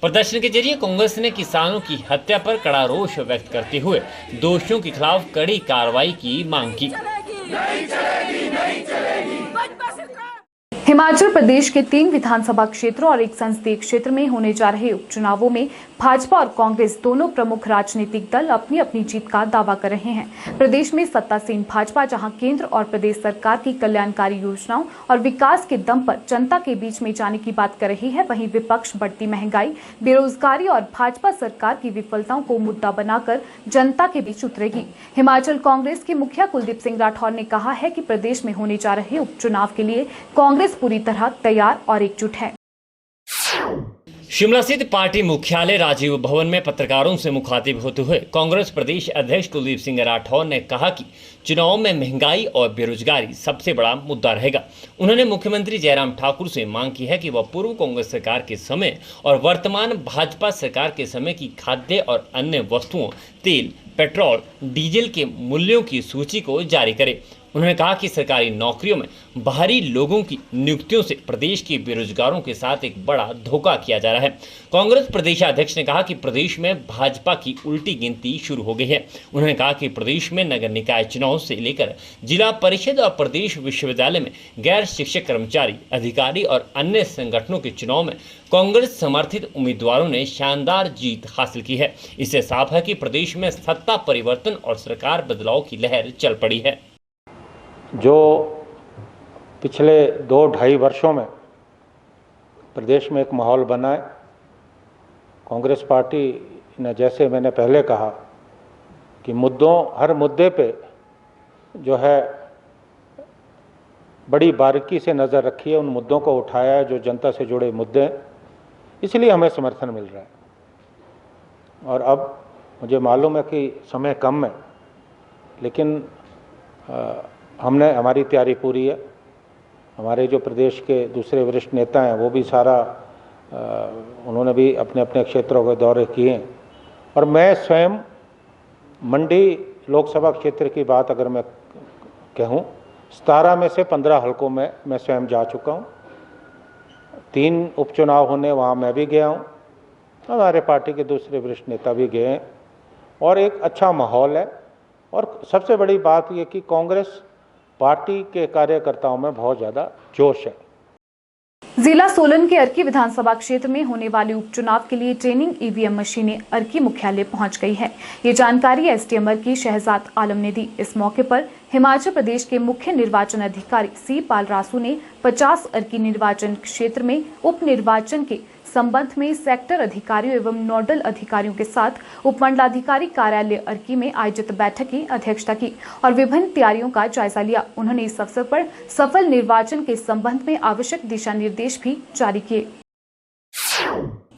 प्रदर्शन के जरिए कांग्रेस ने किसानों की हत्या पर कड़ा रोष व्यक्त करते हुए दोषियों के खिलाफ कड़ी कार्रवाई की मांग की। हिमाचल प्रदेश के 3 विधानसभा क्षेत्रों और 1 संसदीय क्षेत्र में होने जा रहे उपचुनावों में भाजपा और कांग्रेस दोनों प्रमुख राजनीतिक दल अपनी अपनी जीत का दावा कर रहे हैं। प्रदेश में सत्तासीन भाजपा जहां केंद्र और प्रदेश सरकार की कल्याणकारी योजनाओं और विकास के दम पर जनता के बीच में जाने की बात कर रही है, वहीं विपक्ष बढ़ती महंगाई, बेरोजगारी और भाजपा सरकार की विफलताओं को मुद्दा बनाकर जनता के बीच उतरेगी। हिमाचल कांग्रेस के मुखिया कुलदीप सिंह राठौर ने कहा है कि प्रदेश में होने जा रहे उपचुनाव के लिए कांग्रेस पूरी तरह तैयार और एकजुट है। शिमला स्थित पार्टी मुख्यालय राजीव भवन में पत्रकारों से मुखातिब होते हुए कांग्रेस प्रदेश अध्यक्ष कुलदीप सिंह राठौर ने कहा कि चुनाव में महंगाई और बेरोजगारी सबसे बड़ा मुद्दा रहेगा। उन्होंने मुख्यमंत्री जयराम ठाकुर से मांग की है कि वह पूर्व कांग्रेस सरकार के समय और वर्तमान भाजपा सरकार के समय की खाद्य और अन्य वस्तुओं, तेल, पेट्रोल, डीजल के मूल्यों की सूची को जारी करे। उन्होंने कहा कि सरकारी नौकरियों में बाहरी लोगों की नियुक्तियों से प्रदेश के बेरोजगारों के साथ एक बड़ा धोखा किया जा रहा है। कांग्रेस प्रदेशाध्यक्ष ने कहा कि प्रदेश में भाजपा की उल्टी गिनती शुरू हो गई है। उन्होंने कहा कि प्रदेश में नगर निकाय चुनाव से लेकर जिला परिषद और प्रदेश विश्वविद्यालय में गैर शिक्षक कर्मचारी, अधिकारी और अन्य संगठनों के चुनाव में कांग्रेस समर्थित उम्मीदवारों ने शानदार जीत हासिल की है। इससे साफ है कि प्रदेश में सत्ता परिवर्तन और सरकार बदलाव की लहर चल पड़ी है। जो पिछले 2-2.5 वर्षों में प्रदेश में एक माहौल बना है, कांग्रेस पार्टी ने, जैसे मैंने पहले कहा, कि हर मुद्दे पे जो है बड़ी बारीकी से नज़र रखी है, उन मुद्दों को उठाया है जो जनता से जुड़े मुद्दे हैं, इसलिए हमें समर्थन मिल रहा है। और अब मुझे मालूम है कि समय कम है, लेकिन हमारी तैयारी पूरी है। हमारे जो प्रदेश के दूसरे वरिष्ठ नेता हैं वो भी उन्होंने भी अपने अपने क्षेत्रों के दौरे किए हैं। और मैं स्वयं मंडी लोकसभा क्षेत्र की बात अगर मैं कहूँ, 17 में से 15 हलकों में मैं स्वयं जा चुका हूँ। 3 उपचुनाव होने वहाँ मैं भी गया हूँ, हमारे पार्टी के दूसरे वरिष्ठ नेता भी गए हैं और एक अच्छा माहौल है। और सबसे बड़ी बात ये कि कांग्रेस पार्टी के कार्यकर्ताओं में बहुत ज़्यादा जोश है। जिला सोलन के अर्की विधानसभा क्षेत्र में होने वाले उपचुनाव के लिए ट्रेनिंग ईवीएम मशीनें अर्की मुख्यालय पहुंच गई है। ये जानकारी एसडीएम अर्की शहजाद आलम ने दी। इस मौके पर हिमाचल प्रदेश के मुख्य निर्वाचन अधिकारी सी पाल रासू ने 50 अर्की निर्वाचन क्षेत्र में उप निर्वाचन के संबंध में सेक्टर अधिकारियों एवं नोडल अधिकारियों के साथ उपमंडलाधिकारी कार्यालय अर्की में आयोजित बैठक की अध्यक्षता की और विभिन्न तैयारियों का जायजा लिया। उन्होंने इस अवसर पर सफल निर्वाचन के संबंध में आवश्यक दिशा निर्देश भी जारी किए।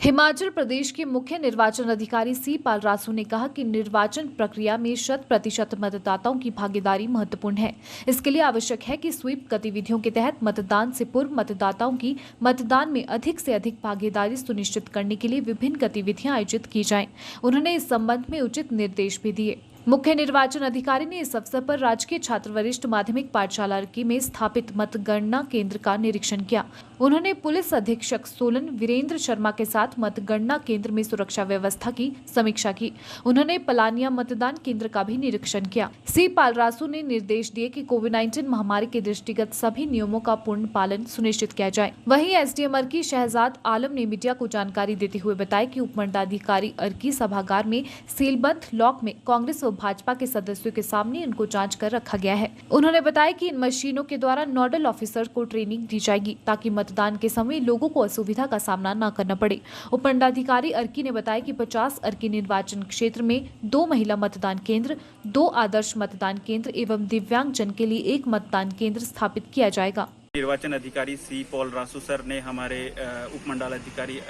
हिमाचल प्रदेश के मुख्य निर्वाचन अधिकारी सी पाल रासू ने कहा कि निर्वाचन प्रक्रिया में 100% मतदाताओं की भागीदारी महत्वपूर्ण है। इसके लिए आवश्यक है कि स्वीप गतिविधियों के तहत मतदान से पूर्व मतदाताओं की मतदान में अधिक से अधिक भागीदारी सुनिश्चित करने के लिए विभिन्न गतिविधियां आयोजित की जाएं। उन्होंने इस संबंध में उचित निर्देश भी दिए। मुख्य निर्वाचन अधिकारी ने इस अवसर पर राजकीय छात्र वरिष्ठ माध्यमिक पाठशाला अर्की में स्थापित मतगणना केंद्र का निरीक्षण किया। उन्होंने पुलिस अधीक्षक सोलन वीरेंद्र शर्मा के साथ मतगणना केंद्र में सुरक्षा व्यवस्था की समीक्षा की। उन्होंने पलानिया मतदान केंद्र का भी निरीक्षण किया। सी पाल रासू ने निर्देश दिए कि कोविड-19 महामारी के दृष्टिगत सभी नियमों का पूर्ण पालन सुनिश्चित किया जाए। वहीं एसडीएम अर्की शहजाद आलम ने मीडिया को जानकारी देते हुए बताया कि उपमंडलाधिकारी अर्की सभागार में सीलबंद लॉक में कांग्रेस व भाजपा के सदस्यों के सामने इनको जांच कर रखा गया है। उन्होंने बताया कि इन मशीनों के द्वारा नोडल ऑफिसर को ट्रेनिंग दी जाएगी ताकि मतदान के समय लोगों को असुविधा का सामना न करना पड़े। उपमंडलाधिकारी अर्की ने बताया कि 50 अर्की निर्वाचन क्षेत्र में 2 महिला मतदान केंद्र, 2 आदर्श मतदान केंद्र एवं दिव्यांग जन के लिए 1 मतदान केंद्र स्थापित किया जाएगा। निर्वाचन अधिकारी सी पॉल रासू सर ने हमारे उपमंडलाधिकारी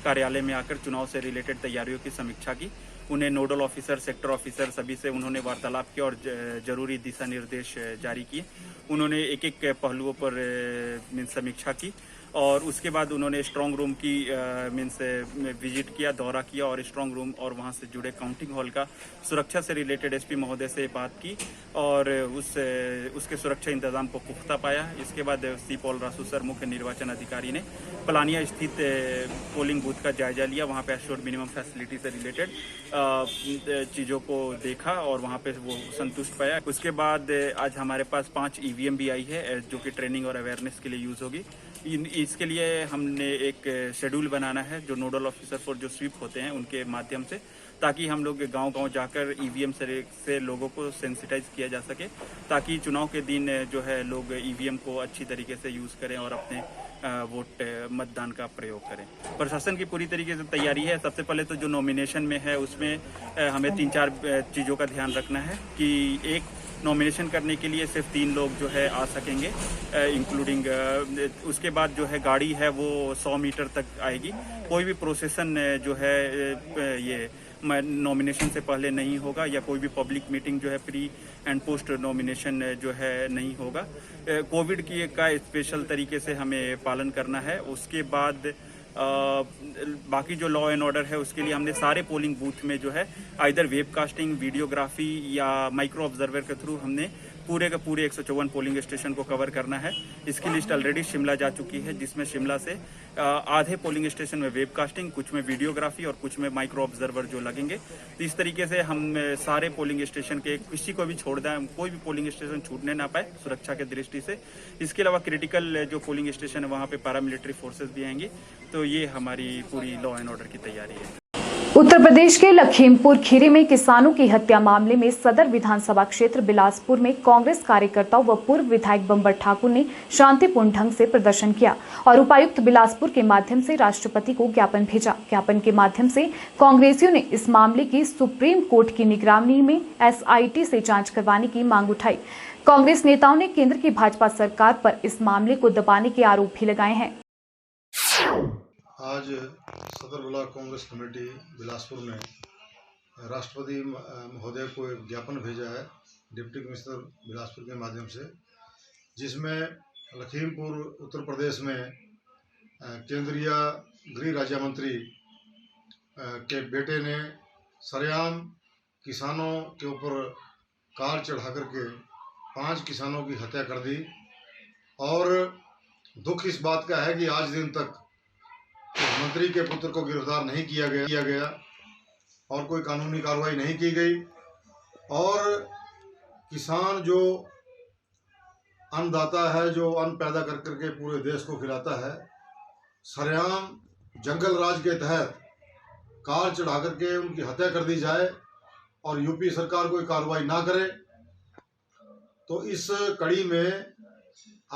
कार्यालय में आकर चुनाव से रिलेटेड तैयारियों की समीक्षा की उन्हें नोडल ऑफिसर, सेक्टर ऑफिसर सभी से उन्होंने वार्तालाप किया और जरूरी दिशा निर्देश जारी किए। उन्होंने एक एक पहलुओं पर समीक्षा की और उसके बाद उन्होंने स्ट्रांग रूम की विजिट किया, दौरा किया और स्ट्रांग रूम और वहां से जुड़े काउंटिंग हॉल का सुरक्षा से रिलेटेड एसपी महोदय से बात की और उसके सुरक्षा इंतजाम को पुख्ता पाया। इसके बाद सी पॉल रासू सर, मुख्य निर्वाचन अधिकारी ने पलानिया स्थित पोलिंग बूथ का जायजा लिया, वहां पे एश्योर्ड मिनिमम फैसिलिटी से रिलेटेड चीज़ों को देखा और वहां पे वो संतुष्ट पाया। उसके बाद आज हमारे पास 5 ईवीएम भी आई है जो कि ट्रेनिंग और अवेयरनेस के लिए यूज़ होगी। इसके लिए हमने एक शेड्यूल बनाना है जो नोडल ऑफिसर फॉर जो स्वीप होते हैं उनके माध्यम से, ताकि हम लोग गांव-गांव जाकर ईवीएम से लोगों को सेंसिटाइज किया जा सके, ताकि चुनाव के दिन जो है लोग ईवीएम को अच्छी तरीके से यूज़ करें और अपने वोट मतदान का प्रयोग करें। प्रशासन की पूरी तरीके से तैयारी है। सबसे पहले तो जो नॉमिनेशन में है उसमें हमें 3-4 चीज़ों का ध्यान रखना है कि एक, नॉमिनेशन करने के लिए सिर्फ 3 लोग जो है आ सकेंगे इंक्लूडिंग उसके बाद जो है गाड़ी है वो 100 मीटर तक आएगी। कोई भी प्रोसेसन जो है ये नॉमिनेशन से पहले नहीं होगा या कोई भी पब्लिक मीटिंग जो है प्री एंड पोस्ट नॉमिनेशन जो है नहीं होगा। कोविड की का स्पेशल तरीके से हमें पालन करना है। उसके बाद बाकी जो लॉ एंड ऑर्डर है उसके लिए हमने सारे पोलिंग बूथ में जो है आइदर वेबकास्टिंग, वीडियोग्राफी या माइक्रो ऑब्जर्वर के थ्रू हमने पूरे के पूरे 154 पोलिंग स्टेशन को कवर करना है। इसकी लिस्ट ऑलरेडी शिमला जा चुकी है, जिसमें शिमला से आधे पोलिंग स्टेशन में वेबकास्टिंग, कुछ में वीडियोग्राफी और कुछ में माइक्रो ऑब्जर्वर जो लगेंगे। तो इस तरीके से हम सारे पोलिंग स्टेशन के किसी को भी छोड़ दें, कोई भी पोलिंग स्टेशन छूटने ना पाए सुरक्षा के दृष्टि से। इसके अलावा क्रिटिकल जो पोलिंग स्टेशन है वहाँ पे पैरामिलिट्री फोर्सेस भी आएंगी। तो ये हमारी पूरी लॉ एंड ऑर्डर की तैयारी है। उत्तर प्रदेश के लखीमपुर खीरी में किसानों की हत्या मामले में सदर विधानसभा क्षेत्र बिलासपुर में कांग्रेस कार्यकर्ताओं व पूर्व विधायक बंबर ठाकुर ने शांतिपूर्ण ढंग से प्रदर्शन किया और उपायुक्त बिलासपुर के माध्यम से राष्ट्रपति को ज्ञापन भेजा। ज्ञापन के माध्यम से कांग्रेसियों ने इस मामले की सुप्रीम कोर्ट की निगरानी में SIT से जांच करवाने की मांग उठाई। कांग्रेस नेताओं ने केंद्र की भाजपा सरकार पर इस मामले को दबाने के आरोप भी लगाए हैं। आज सदर ब्लॉक कांग्रेस कमेटी बिलासपुर ने राष्ट्रपति महोदय को एक ज्ञापन भेजा है डिप्टी कमिश्नर बिलासपुर के माध्यम से, जिसमें लखीमपुर उत्तर प्रदेश में केंद्रीय गृह राज्य मंत्री के बेटे ने सरेआम किसानों के ऊपर कार चढ़ा करके 5 किसानों की हत्या कर दी। और दुख इस बात का है कि आज दिन तक मंत्री के पुत्र को गिरफ्तार नहीं किया गया और कोई कानूनी कार्रवाई नहीं की गई। और किसान जो अन्नदाता है, जो अन्न पैदा कर करके पूरे देश को खिलाता है, सरेआम जंगल राज के तहत कार चढ़ा करके उनकी हत्या कर दी जाए और यूपी सरकार कोई कार्रवाई ना करे। तो इस कड़ी में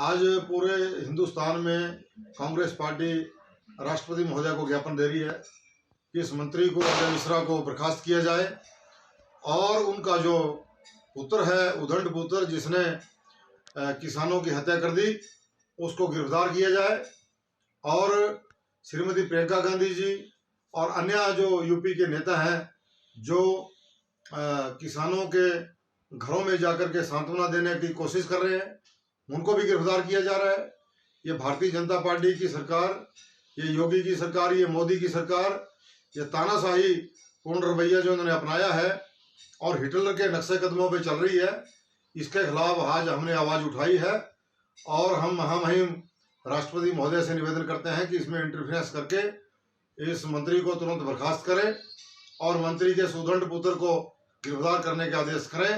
आज पूरे हिंदुस्तान में कांग्रेस पार्टी राष्ट्रपति महोदय को ज्ञापन दे रही है कि इस मंत्री को, अजय मिश्रा को बर्खास्त किया जाए और उनका जो पुत्र है, उदंड पुत्र जिसने किसानों की हत्या कर दी, उसको गिरफ्तार किया जाए। और श्रीमती प्रियंका गांधी जी और अन्य जो यूपी के नेता हैं जो किसानों के घरों में जाकर के सांत्वना देने की कोशिश कर रहे हैं, उनको भी गिरफ्तार किया जा रहा है। ये भारतीय जनता पार्टी की सरकार, ये योगी की सरकार, ये मोदी की सरकार, ये तानाशाही पूर्ण रवैया जो उन्होंने अपनाया है और हिटलर के नक्शे कदमों पे चल रही है, इसके खिलाफ आज हमने आवाज़ उठाई है। और हम राष्ट्रपति महोदय से निवेदन करते हैं कि इसमें इंटरफेरेंस करके इस मंत्री को तुरंत बर्खास्त करें और मंत्री के सुदंड पुत्र को गिरफ्तार करने के आदेश करें,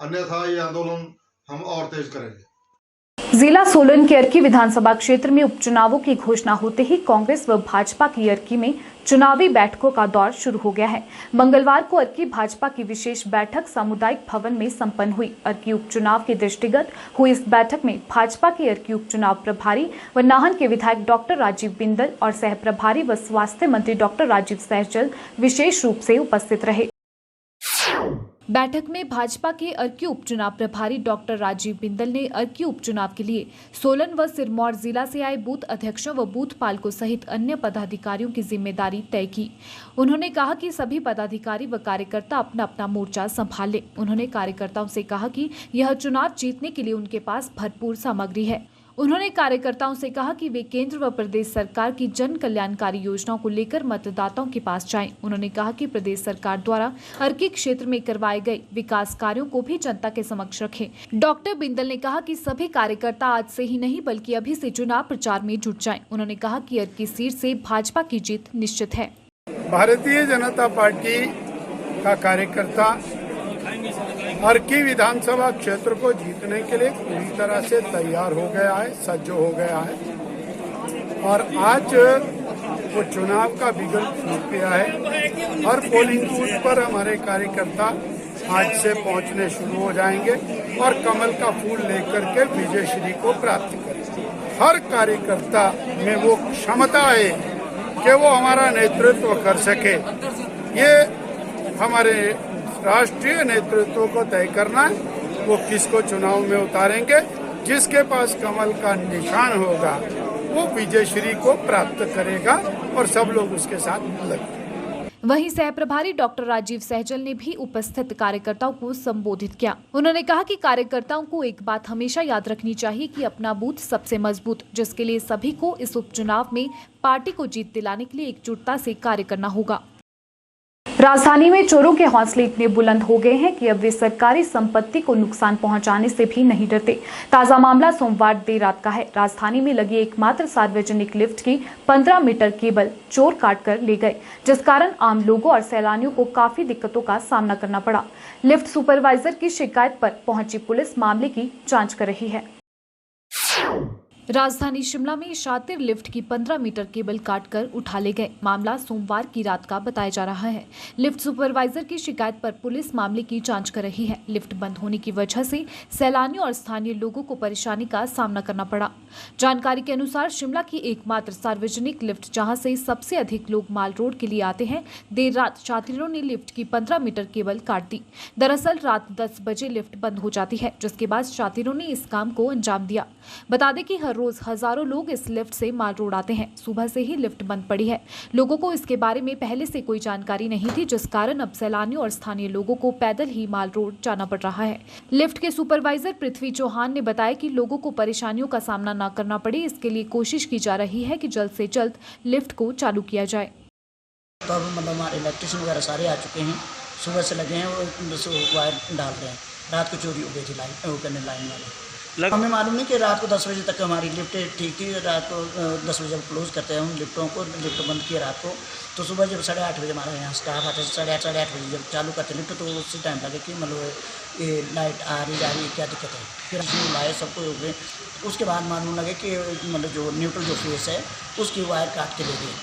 अन्यथा ये आंदोलन हम और तेज करेंगे। जिला सोलन के अर्की विधानसभा क्षेत्र में उपचुनावों की घोषणा होते ही कांग्रेस व भाजपा की अर्की में चुनावी बैठकों का दौर शुरू हो गया है। मंगलवार को अर्की भाजपा की विशेष बैठक सामुदायिक भवन में संपन्न हुई। अर्की उपचुनाव के दृष्टिगत हुई इस बैठक में भाजपा के अर्की उपचुनाव प्रभारी व नाहन के विधायक डॉक्टर राजीव बिंदल और सह प्रभारी व स्वास्थ्य मंत्री डॉक्टर राजीव सहजल विशेष रूप से उपस्थित रहे। बैठक में भाजपा के अर्की उपचुनाव प्रभारी डॉक्टर राजीव बिंदल ने अर्की उपचुनाव के लिए सोलन व सिरमौर जिला से आए बूथ अध्यक्षों व बूथ पालकों सहित अन्य पदाधिकारियों की जिम्मेदारी तय की। उन्होंने कहा कि सभी पदाधिकारी व कार्यकर्ता अपना अपना मोर्चा संभाल लें। उन्होंने कार्यकर्ताओं से कहा कि यह चुनाव जीतने के लिए उनके पास भरपूर सामग्री है। उन्होंने कार्यकर्ताओं से कहा कि वे केंद्र व प्रदेश सरकार की जन कल्याणकारी योजनाओं को लेकर मतदाताओं के पास जाएं। उन्होंने कहा कि प्रदेश सरकार द्वारा अर्की क्षेत्र में करवाए गए विकास कार्यों को भी जनता के समक्ष रखें। डॉक्टर बिंदल ने कहा कि सभी कार्यकर्ता आज से ही नहीं बल्कि अभी से चुनाव प्रचार में जुट जाएं। उन्होंने कहा कि अर्की सीट से भाजपा की जीत निश्चित है। भारतीय जनता पार्टी का कार्यकर्ता अर्की विधानसभा क्षेत्र को जीतने के लिए पूरी तरह से तैयार हो गया है, सज्ज हो गया है और आज वो चुनाव का बिगुल फूट गया है। हर पोलिंग बूथ पर हमारे कार्यकर्ता आज से पहुंचने शुरू हो जाएंगे और कमल का फूल लेकर के विजय श्री को प्राप्त करेंगे। हर कार्यकर्ता में वो क्षमता है कि वो हमारा नेतृत्व कर सके। ये हमारे राष्ट्रीय नेतृत्व को तय करना है, वो किसको चुनाव में उतारेंगे। जिसके पास कमल का निशान होगा वो विजय श्री को प्राप्त करेगा और सब लोग उसके साथ लगेंगे। वहीं सह प्रभारी डॉक्टर राजीव सहजल ने भी उपस्थित कार्यकर्ताओं को संबोधित किया। उन्होंने कहा कि कार्यकर्ताओं को एक बात हमेशा याद रखनी चाहिए कि अपना बूथ सबसे मजबूत, जिसके लिए सभी को इस उपचुनाव में पार्टी को जीत दिलाने के लिए एकजुटता से कार्य करना होगा। राजधानी में चोरों के हौसले इतने बुलंद हो गए हैं कि अब वे सरकारी संपत्ति को नुकसान पहुंचाने से भी नहीं डरते। ताजा मामला सोमवार देर रात का है। राजधानी में लगी एकमात्र सार्वजनिक लिफ्ट की 15 मीटर केबल चोर काट कर ले गए, जिस कारण आम लोगों और सैलानियों को काफी दिक्कतों का सामना करना पड़ा। लिफ्ट सुपरवाइजर की शिकायत पर पहुंची पुलिस मामले की जाँच कर रही है। राजधानी शिमला में शातिर लिफ्ट की 15 मीटर केबल काटकर उठा ले गए। मामला सोमवार की रात का बताया जा रहा है। लिफ्ट सुपरवाइजर की शिकायत पर पुलिस मामले की जांच कर रही है। लिफ्ट बंद होने की वजह से सैलानियों और स्थानीय लोगों को परेशानी का सामना करना पड़ा। जानकारी के अनुसार शिमला की एकमात्र सार्वजनिक लिफ्ट जहां से सबसे अधिक लोग माल रोड के लिए आते हैं, देर रात शातिरों ने लिफ्ट की 15 मीटर केबल काट दी। दरअसल रात 10 बजे लिफ्ट बंद हो जाती है, जिसके बाद शातिरों ने इस काम को अंजाम दिया। बता दें कि हर रोज हजारों लोग इस लिफ्ट से माल रोड आते हैं। सुबह से ही लिफ्ट बंद पड़ी है। लोगों को इसके बारे में पहले से कोई जानकारी नहीं थी, जिस कारण अब सैलानियों और स्थानीय लोगों को पैदल ही माल रोड जाना पड़ रहा है। लिफ्ट के सुपरवाइजर पृथ्वी चौहान ने बताया कि लोगों को परेशानियों का सामना न करना पड़े, इसके लिए कोशिश की जा रही है कि जल्द से जल्द लिफ्ट को चालू किया जाए। तो अब मतलब हमारे इलेक्ट्रिशियन वगैरह सारे आ चुके हैं, सुबह से लगे हैं और वायर डाल रहे हैं। रात को चोरी हो गई थी लाइन वाले। हमें मालूम नहीं कि रात को 10 बजे तक हमारी लिफ्ट ठीक थी। रात को 10 बजे जब क्लोज करते हैं उन लिफ्टों को, लिफ्ट बंद किया रात को, तो सुबह जब 8:30 बजे हमारे यहाँ स्टाफ आते हैं, 8:30 बजे जब चालू करते लिफ्ट तो उसी टाइम लगे कि मतलब ये लाइट आ रही जा रही है, क्या दिक्कत है। फिर हम लाए सबको हो गए। उसके बाद मालूम लगे कि मतलब जो न्यूट्रल जो फेस है उसकी वायर काट के ले गए।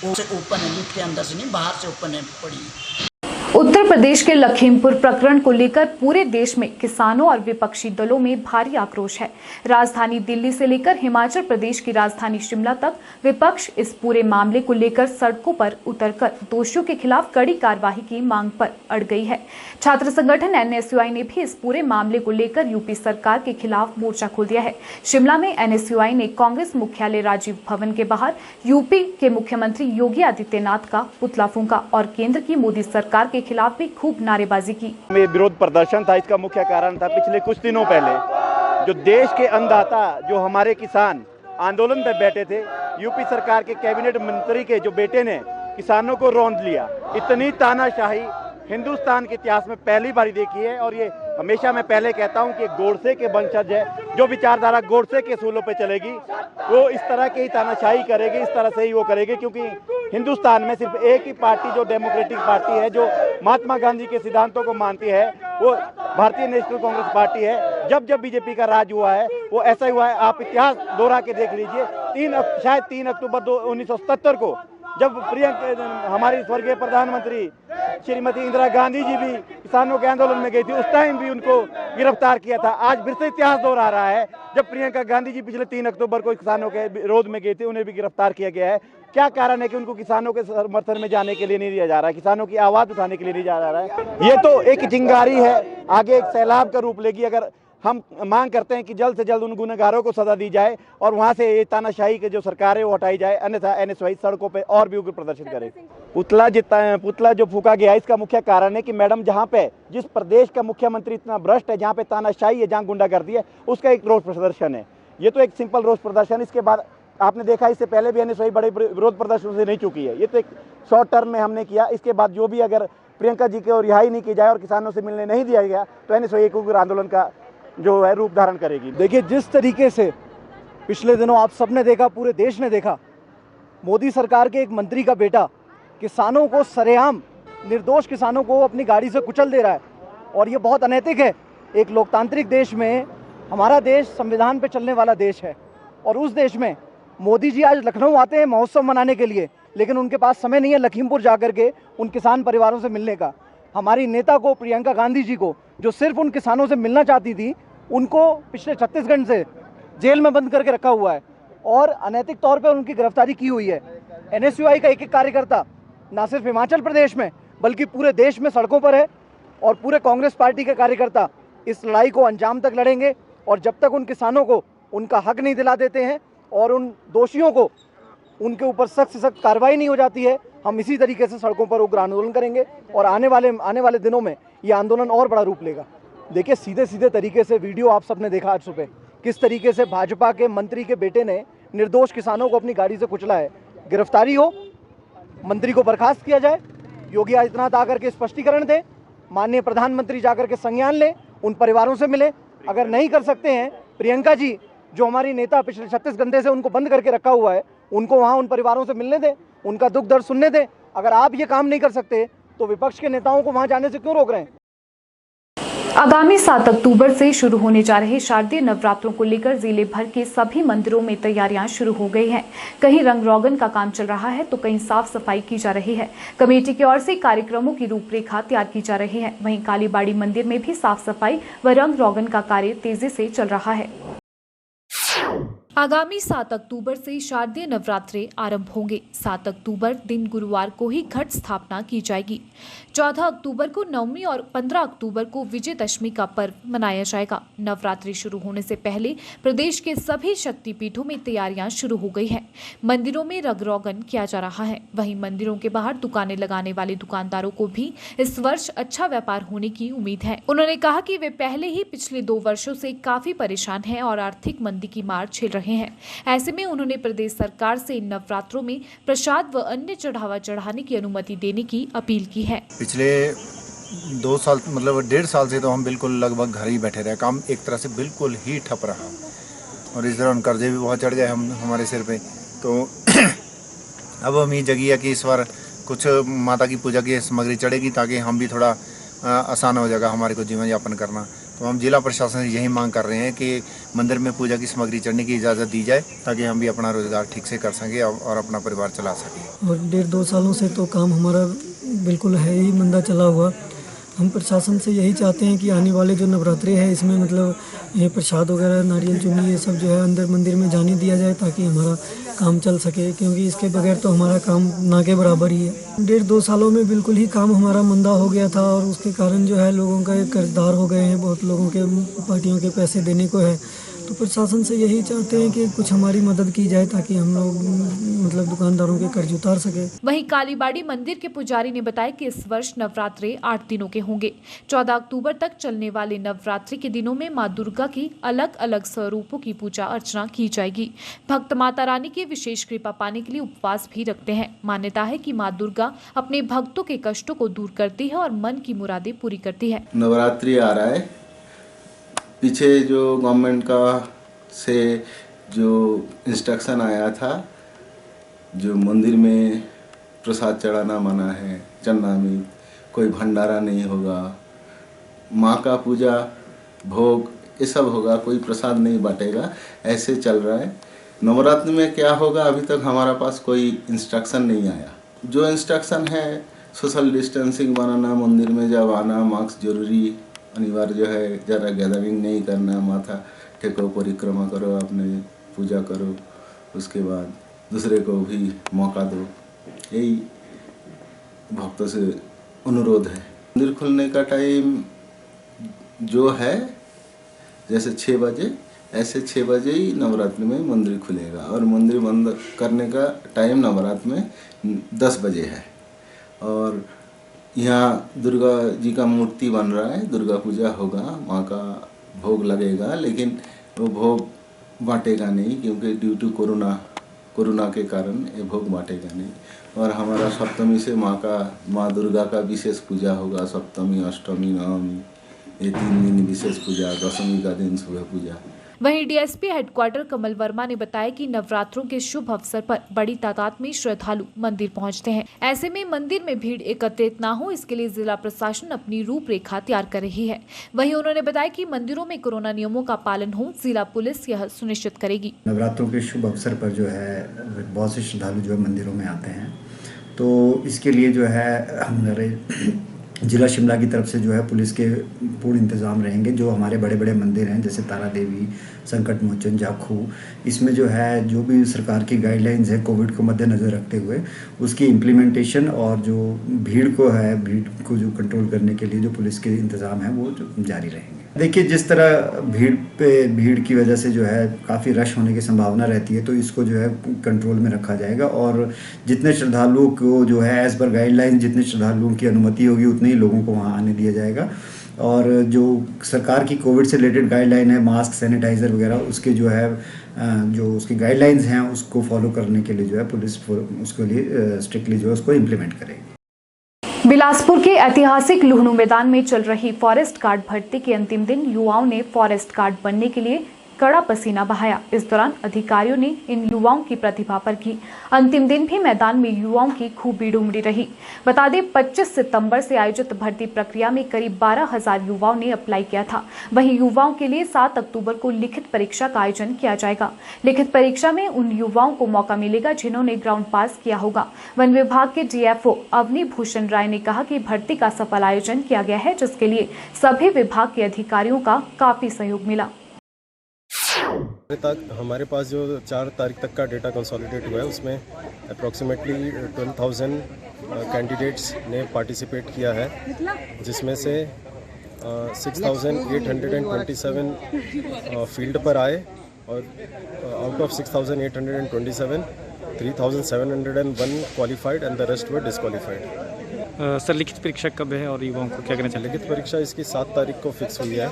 वो से ओपन है, लिफ्ट के अंदर से नहीं बाहर से ओपन है पड़ी। उत्तर प्रदेश के लखीमपुर प्रकरण को लेकर पूरे देश में किसानों और विपक्षी दलों में भारी आक्रोश है। राजधानी दिल्ली से लेकर हिमाचल प्रदेश की राजधानी शिमला तक विपक्ष इस पूरे मामले को लेकर सड़कों पर उतरकर दोषियों के खिलाफ कड़ी कार्रवाई की मांग पर अड़ गई है। छात्र संगठन NSUI ने भी इस पूरे मामले को लेकर यूपी सरकार के खिलाफ मोर्चा खोल दिया है। शिमला में NSUI ने कांग्रेस मुख्यालय राजीव भवन के बाहर यूपी के मुख्यमंत्री योगी आदित्यनाथ का पुतला फूंका और केंद्र की मोदी सरकार के खिलाफ भी खूब नारेबाजी की। ये विरोध प्रदर्शन था, इसका मुख्य कारण था पिछले कुछ दिनों पहले जो देश के अन्नदाता, जो हमारे किसान आंदोलन पे बैठे थे, यूपी सरकार के कैबिनेट मंत्री के जो बेटे ने किसानों को रौंद लिया। इतनी तानाशाही हिंदुस्तान के इतिहास में पहली बार देखी है और ये हमेशा मैं पहले कहता हूं कि गोडसे के वंशज है। जो विचारधारा गोडसे के सूलों पे चलेगी वो इस तरह की तानाशाही करेगी, इस तरह से ही वो करेगी, क्योंकि हिंदुस्तान में सिर्फ एक ही पार्टी जो डेमोक्रेटिक पार्टी है, जो महात्मा गांधी के सिद्धांतों को मानती है, वो भारतीय नेशनल कांग्रेस पार्टी है। जब जब बीजेपी का राज हुआ है वो ऐसा ही हुआ है। आप इतिहास दोहरा के देख लीजिए। शायद 3 अक्टूबर 1977 को जब हमारी स्वर्गीय प्रधानमंत्री श्रीमती इंदिरा गांधी जी भी किसानों के आंदोलन में गई थी, उस टाइम भी उनको गिरफ्तार किया था। आज फिर से इतिहास दोहरा रहा है, जब प्रियंका गांधी जी पिछले 3 अक्टूबर को किसानों के विरोध में गई थी, उन्हें भी गिरफ्तार किया गया है। क्या कारण है कि उनको किसानों के समर्थन में जाने के लिए नहीं दिया जा रहा है, किसानों की आवाज उठाने के लिए नहीं जा रहा है? ये तो एक चिंगारी है, आगे एक सैलाब का रूप लेगी। अगर हम मांग करते हैं कि जल्द से जल्द उन गुनहगारों को सजा दी जाए और वहां से ये तानाशाही के जो सरकार है वो हटाई जाए, अन्यथा एनएसवाई सड़कों पे और भी उग्र प्रदर्शन करे। पुतला जो फूका गया, इसका मुख्य कारण है कि मैडम जहां पे जिस प्रदेश का मुख्यमंत्री इतना भ्रष्ट है, जहां पे तानाशाही है, जहां गुंडागर्दी है, उसका एक रोष प्रदर्शन है। ये तो एक सिंपल रोष प्रदर्शन। इसके बाद आपने देखा इससे पहले भी एनएसवाई बड़े विरोध प्रदर्शन से नहीं चुकी है। ये तो एक शॉर्ट टर्म में हमने किया। इसके बाद जो भी अगर प्रियंका जी की रिहाई नहीं की जाए और किसानों से मिलने नहीं दिया गया तो एनएसवाई एक उग्र आंदोलन का जो है रूप धारण करेगी। देखिए, जिस तरीके से पिछले दिनों आप सबने देखा, पूरे देश ने देखा, मोदी सरकार के एक मंत्री का बेटा किसानों को सरेआम, निर्दोष किसानों को अपनी गाड़ी से कुचल दे रहा है, और ये बहुत अनैतिक है। एक लोकतांत्रिक देश में, हमारा देश संविधान पे चलने वाला देश है, और उस देश में मोदी जी आज लखनऊ आते हैं महोत्सव मनाने के लिए, लेकिन उनके पास समय नहीं है लखीमपुर जाकर के उन किसान परिवारों से मिलने का। हमारी नेता को, प्रियंका गांधी जी को, जो सिर्फ उन किसानों से मिलना चाहती थी, उनको पिछले 36 घंटे से जेल में बंद करके रखा हुआ है और अनैतिक तौर पर उनकी गिरफ्तारी की हुई है। एनएसयूआई का एक कार्यकर्ता ना सिर्फ हिमाचल प्रदेश में बल्कि पूरे देश में सड़कों पर है, और पूरे कांग्रेस पार्टी के कार्यकर्ता इस लड़ाई को अंजाम तक लड़ेंगे। और जब तक उन किसानों को उनका हक नहीं दिला देते हैं और उन दोषियों को उनके ऊपर सख्त से सख्त कार्रवाई नहीं हो जाती है, हम इसी तरीके से सड़कों पर उग्र आंदोलन करेंगे और आने वाले दिनों में ये आंदोलन और बड़ा रूप लेगा। देखिए, सीधे तरीके से वीडियो आप सबने देखा आज सुबह, किस तरीके से भाजपा के मंत्री के बेटे ने निर्दोष किसानों को अपनी गाड़ी से कुचला है। गिरफ्तारी हो, मंत्री को बर्खास्त किया जाए, योगी आदित्यनाथ आकर के स्पष्टीकरण दें, माननीय प्रधानमंत्री जाकर के संज्ञान लें, उन परिवारों से मिले। अगर नहीं कर सकते हैं, प्रियंका जी जो हमारी नेता पिछले 36 घंटे से उनको बंद करके रखा हुआ है, उनको वहाँ उन परिवारों से मिलने दें, उनका दुख दर्द सुनने दें। अगर आप ये काम नहीं कर सकते तो विपक्ष के नेताओं को वहाँ जाने से क्यों रोक रहे हैं? आगामी 7 अक्टूबर से शुरू होने जा रहे शारदीय नवरात्रों को लेकर जिले भर के सभी मंदिरों में तैयारियां शुरू हो गई हैं। कहीं रंग रोगन का काम चल रहा है तो कहीं साफ सफाई की जा रही है। कमेटी की ओर से कार्यक्रमों की रूपरेखा तैयार की जा रही है। वहीं कालीबाड़ी मंदिर में भी साफ सफाई व रंग रोगन का कार्य तेजी से चल रहा है। आगामी 7 अक्टूबर से शारदीय नवरात्रे आरंभ होंगे। 7 अक्टूबर दिन गुरुवार को ही घट स्थापना की जाएगी। 14 अक्टूबर को नवमी और 15 अक्टूबर को विजयदशमी का पर्व मनाया जाएगा। नवरात्रि शुरू होने से पहले प्रदेश के सभी शक्तिपीठों में तैयारियां शुरू हो गई हैं। मंदिरों में रंग रोगन किया जा रहा है। वहीं मंदिरों के बाहर दुकानें लगाने वाले दुकानदारों को भी इस वर्ष अच्छा व्यापार होने की उम्मीद है। उन्होंने कहा कि वे पहले ही पिछले 2 वर्षों से काफी परेशान हैं और आर्थिक मंदी की मार झेल रहे हैं। ऐसे में उन्होंने प्रदेश सरकार से इन नवरात्रों में प्रसाद व अन्य चढ़ावा चढ़ाने की अनुमति देने की अपील की है। पिछले 2 साल मतलब 1.5 साल से तो हम बिल्कुल लगभग घर ही बैठे रहे। काम एक तरह से बिल्कुल ही ठप रहा और इस दौरान कर्जे भी बहुत चढ़ गए हमारे सिर पे। तो अब हम ये जगी है कि इस बार कुछ माता की पूजा की सामग्री चढ़ेगी ताकि हम भी थोड़ा आसान हो जाएगा हमारे को जीवन यापन करना। तो हम जिला प्रशासन से यही मांग कर रहे हैं कि मंदिर में पूजा की सामग्री चढ़ने की इजाज़त दी जाए ताकि हम भी अपना रोजगार ठीक से कर सकें और अपना परिवार चला सकें। और 1.5-2 सालों से तो काम हमारा बिल्कुल है ही मंदा चला हुआ। हम प्रशासन से यही चाहते हैं कि आने वाले जो नवरात्रि है इसमें मतलब ये प्रसाद वगैरह, नारियल चुन्नी, ये सब जो है अंदर मंदिर में जाने दिया जाए ताकि हमारा काम चल सके, क्योंकि इसके बगैर तो हमारा काम ना के बराबर ही है। 1.5-2 सालों में बिल्कुल ही काम हमारा मंदा हो गया था और उसके कारण जो है लोगों का कर्जदार हो गए हैं, बहुत लोगों के पार्टियों के पैसे देने को है। तो प्रशासन से यही चाहते हैं कि कुछ हमारी मदद की जाए ताकि हम लोग मतलब दुकानदारों के कर्ज उतार सके। वहीं कालीबाड़ी मंदिर के पुजारी ने बताया कि इस वर्ष नवरात्रे 8 दिनों के होंगे। 14 अक्टूबर तक चलने वाले नवरात्रि के दिनों में मां दुर्गा की अलग अलग स्वरूपों की पूजा अर्चना की जाएगी। भक्त माता रानी की विशेष कृपा पाने के लिए उपवास भी रखते हैं। मान्यता है कि मां दुर्गा अपने भक्तों के कष्टों को दूर करती है और मन की मुरादें पूरी करती है। नवरात्रि आ रहा है, पीछे जो गवर्नमेंट का से जो इंस्ट्रक्शन आया था, जो मंदिर में प्रसाद चढ़ाना मना है, चन्नामी, कोई भंडारा नहीं होगा, माँ का पूजा भोग ये सब होगा, कोई प्रसाद नहीं बांटेगा, ऐसे चल रहा है। नवरात्रि में क्या होगा अभी तक हमारा पास कोई इंस्ट्रक्शन नहीं आया। जो इंस्ट्रक्शन है सोशल डिस्टेंसिंग बनाना, मंदिर में जब आना मास्क जरूरी अनिवार्य जो है, ज़्यादा गैदरिंग नहीं करना, माथा टेको, परिक्रमा करो, अपने पूजा करो, उसके बाद दूसरे को भी मौका दो, यही भक्तों से अनुरोध है। मंदिर खुलने का टाइम जो है जैसे 6 बजे, ऐसे 6 बजे ही नवरात्र में मंदिर खुलेगा और मंदिर बंद करने का टाइम नवरात्र में 10 बजे है। और यहाँ दुर्गा जी का मूर्ति बन रहा है, दुर्गा पूजा होगा, माँ का भोग लगेगा, लेकिन वो भोग बांटेगा नहीं क्योंकि ड्यू टू कोरोना के कारण ये भोग बांटेगा नहीं। और हमारा सप्तमी से माँ दुर्गा का विशेष पूजा होगा, सप्तमी, अष्टमी, नवमी, ये 3 दिन विशेष पूजा, दशमी का दिन सुबह पूजा। वहीं डीएसपी हेडक्वार्टर कमल वर्मा ने बताया कि नवरात्रों के शुभ अवसर पर बड़ी तादाद में श्रद्धालु मंदिर पहुंचते हैं। ऐसे में मंदिर में भीड़ एकत्रित न हो, इसके लिए जिला प्रशासन अपनी रूपरेखा तैयार कर रही है। वहीं उन्होंने बताया कि मंदिरों में कोरोना नियमों का पालन हो, जिला पुलिस यह सुनिश्चित करेगी। नवरात्रों के शुभ अवसर पर जो है बहुत से श्रद्धालु जो है मंदिरों में आते हैं, तो इसके लिए जो है हमारे जिला शिमला की तरफ से जो है पुलिस के पूर्ण इंतजाम रहेंगे। जो हमारे बड़े बड़े मंदिर हैं जैसे तारा देवी, संकट मोचन, जाखू, इसमें जो है जो भी सरकार की गाइडलाइंस है कोविड को मद्देनज़र रखते हुए उसकी इम्प्लीमेंटेशन और जो भीड़ को जो कंट्रोल करने के लिए जो पुलिस के इंतज़ाम हैं वो जारी रहेंगे। देखिए, जिस तरह भीड़ की वजह से जो है काफ़ी रश होने की संभावना रहती है, तो इसको जो है कंट्रोल में रखा जाएगा और जितने श्रद्धालुओं को जो है एज़ पर गाइडलाइन जितने श्रद्धालुओं की अनुमति होगी उतने ही लोगों को वहाँ आने दिया जाएगा। और जो सरकार की कोविड से रिलेटेड गाइडलाइन है, मास्क, सैनिटाइज़र वगैरह, उसके जो है जो उसकी गाइडलाइंस हैं उसको फॉलो करने के लिए जो है पुलिस उसके लिए स्ट्रिक्टली जो है उसको इम्प्लीमेंट करेगी। बिलासपुर के ऐतिहासिक लुहणू मैदान में चल रही फॉरेस्ट गार्ड भर्ती के अंतिम दिन युवाओं ने फॉरेस्ट गार्ड बनने के लिए कड़ा पसीना बहाया। इस दौरान अधिकारियों ने इन युवाओं की प्रतिभा पर की। अंतिम दिन भी मैदान में युवाओं की खूब भीड़ उमड़ी रही। बता दें, 25 सितंबर से आयोजित भर्ती प्रक्रिया में करीब 12,000 युवाओं ने अप्लाई किया था। वहीं युवाओं के लिए 7 अक्टूबर को लिखित परीक्षा का आयोजन किया जाएगा। लिखित परीक्षा में उन युवाओं को मौका मिलेगा जिन्होंने ग्राउंड पास किया होगा। वन विभाग के डीएफओ अवनी भूषण राय ने कहा कि भर्ती का सफल आयोजन किया गया है, जिसके लिए सभी विभाग के अधिकारियों का काफी सहयोग मिला। तक हमारे पास जो 4 तारीख तक का डेटा कंसोलिडेट हुआ है उसमें अप्रॉक्सीमेटली 12,000 कैंडिडेट्स ने पार्टिसिपेट किया है, जिसमें से 6,827 फील्ड पर आए और out of 6,827 3,701 qualified and the rest were disqualified. Sir, लिखित परीक्षा कब है और युवाओं को क्या करना चाहिए? लिखित परीक्षा इसकी 7 तारीख को फिक्स हुई है,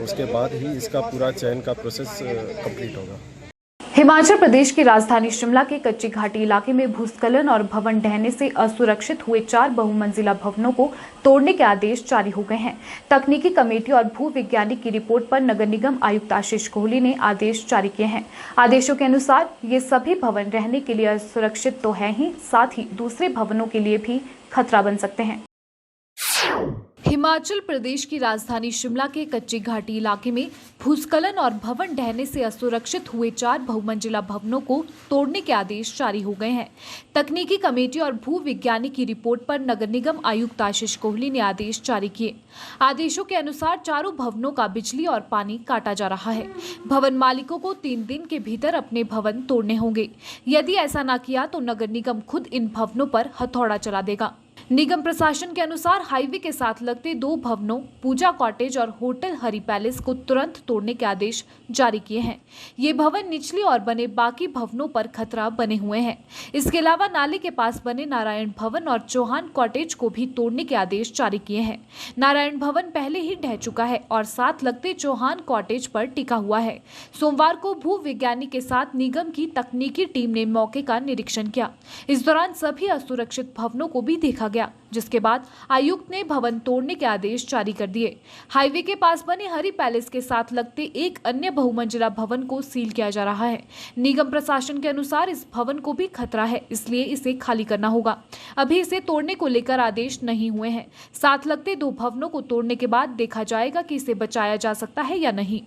उसके बाद ही इसका पूरा चयन का प्रोसेस कंप्लीट होगा। हिमाचल प्रदेश की राजधानी शिमला के कच्ची घाटी इलाके में भूस्खलन और भवन ढहने से असुरक्षित हुए 4 बहुमंजिला भवनों को तोड़ने के आदेश जारी हो गए हैं। तकनीकी कमेटी और भू वैज्ञानिक की रिपोर्ट पर नगर निगम आयुक्त आशीष कोहली ने आदेश जारी किए हैं। आदेशों के अनुसार ये सभी भवन रहने के लिए असुरक्षित तो है ही, साथ ही दूसरे भवनों के लिए भी खतरा बन सकते हैं। हिमाचल प्रदेश की राजधानी शिमला के कच्ची घाटी इलाके में भूस्खलन और भवन ढहने से असुरक्षित हुए 4 बहुमंजिला भवनों को तोड़ने के आदेश जारी हो गए हैं। तकनीकी कमेटी और भू वैज्ञानिक की रिपोर्ट पर नगर निगम आयुक्त आशीष कोहली ने आदेश जारी किए। आदेशों के अनुसार चारों भवनों का बिजली और पानी काटा जा रहा है। भवन मालिकों को 3 दिन के भीतर अपने भवन तोड़ने होंगे। यदि ऐसा न किया तो नगर निगम खुद इन भवनों पर हथौड़ा चला देगा। निगम प्रशासन के अनुसार हाईवे के साथ लगते 2 भवनों पूजा कॉटेज और होटल हरी पैलेस को तुरंत तोड़ने के आदेश जारी किए हैं। ये भवन निचली और बने बाकी भवनों पर खतरा बने हुए हैं। इसके अलावा नाले के पास बने नारायण भवन और चौहान कॉटेज को भी तोड़ने के आदेश जारी किए हैं। नारायण भवन पहले ही ढह चुका है और साथ लगते चौहान कॉटेज पर टिका हुआ है। सोमवार को भू वैज्ञानिक के साथ निगम की तकनीकी टीम ने मौके का निरीक्षण किया। इस दौरान सभी असुरक्षित भवनों को भी देखा गया, जिसके बाद आयुक्त ने भवन तोड़ने के आदेश जारी कर दिए। हाईवे के पास बने हरी पैलेस के साथ लगते एक अन्य बहुमंजिला भवन को सील किया जा रहा है। निगम प्रशासन के अनुसार इस भवन को भी खतरा है, इसलिए इसे खाली करना होगा। अभी इसे तोड़ने को लेकर आदेश नहीं हुए हैं। साथ लगते 2 भवनों को तोड़ने के बाद देखा जाएगा कि इसे बचाया जा सकता है या नहीं।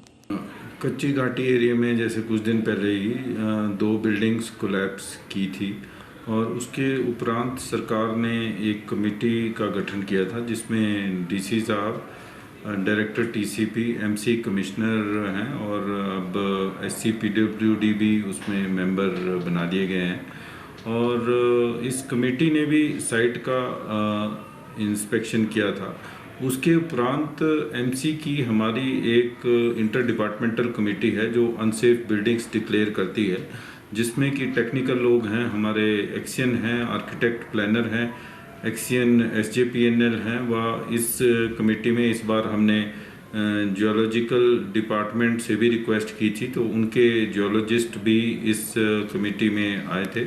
कच्ची घाटी एरिया में जैसे कुछ दिन पहले ही 2 बिल्डिंग्स कोलैप्स की थी और उसके उपरांत सरकार ने एक कमेटी का गठन किया था जिसमें डीसी साहब, डायरेक्टर टीसीपी, एमसी कमिश्नर हैं और अब एससी पीडब्ल्यूडी भी उसमें मेंबर बना दिए गए हैं। और इस कमेटी ने भी साइट का इंस्पेक्शन किया था। उसके उपरांत एमसी की हमारी एक इंटर डिपार्टमेंटल कमेटी है जो अनसेफ बिल्डिंग्स डिक्लेयर करती है, जिसमें कि टेक्निकल लोग हैं, हमारे एक्सियन हैं, आर्किटेक्ट प्लानर हैं, एक्सियन एसजेपीएनएल हैं। व इस कमेटी में इस बार हमने जियोलॉजिकल डिपार्टमेंट से भी रिक्वेस्ट की थी, तो उनके जियोलॉजिस्ट भी इस कमेटी में आए थे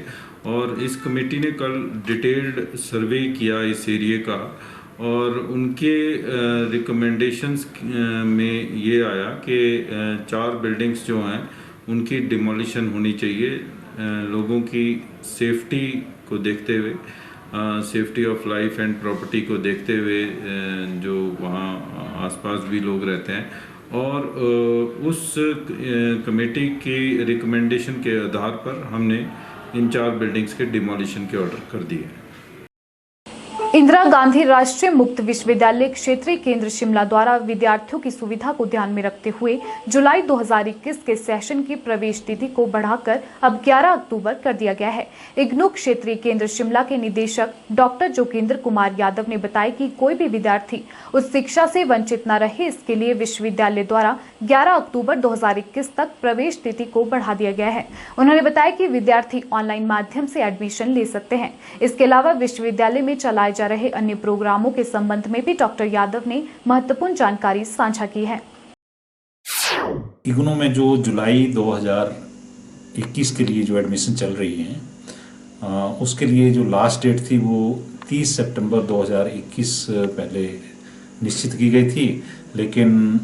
और इस कमेटी ने कल डिटेल्ड सर्वे किया इस एरिया का और उनके रिकमेंडेशंस में ये आया कि 4 बिल्डिंग्स जो हैं उनकी डिमोलिशन होनी चाहिए, लोगों की सेफ्टी को देखते हुए, safety of life and property को देखते हुए, जो वहाँ आसपास भी लोग रहते हैं। और उस कमेटी की रिकमेंडेशन के आधार पर हमने इन 4 बिल्डिंग्स के डिमोलिशन के ऑर्डर कर दिए। इंदिरा गांधी राष्ट्रीय मुक्त विश्वविद्यालय क्षेत्रीय केंद्र शिमला द्वारा विद्यार्थियों की सुविधा को ध्यान में रखते हुए जुलाई 2021 के सेशन की प्रवेश तिथि को बढ़ाकर अब 11 अक्टूबर कर दिया गया है। इग्नू क्षेत्रीय केंद्र शिमला के निदेशक डॉक्टर जोगिंदर कुमार यादव ने बताया कि कोई भी विद्यार्थी उस शिक्षा से वंचित न रहे, इसके लिए विश्वविद्यालय द्वारा 11 अक्टूबर 2021 तक प्रवेश तिथि को बढ़ा दिया गया है। उन्होंने बताया कि विद्यार्थी ऑनलाइन माध्यम से एडमिशन ले सकते हैं। इसके अलावा विश्वविद्यालय में चलाए जा रहे अन्य प्रोग्रामों के संबंध में भी डॉक्टर यादव ने महत्वपूर्ण जानकारी साझा की है। इग्नू में जो जुलाई 2021 के लिए जो एडमिशन चल रही है उसके लिए जो लास्ट डेट थी वो 30 सितंबर 2021 पहले निश्चित की गई थी, लेकिन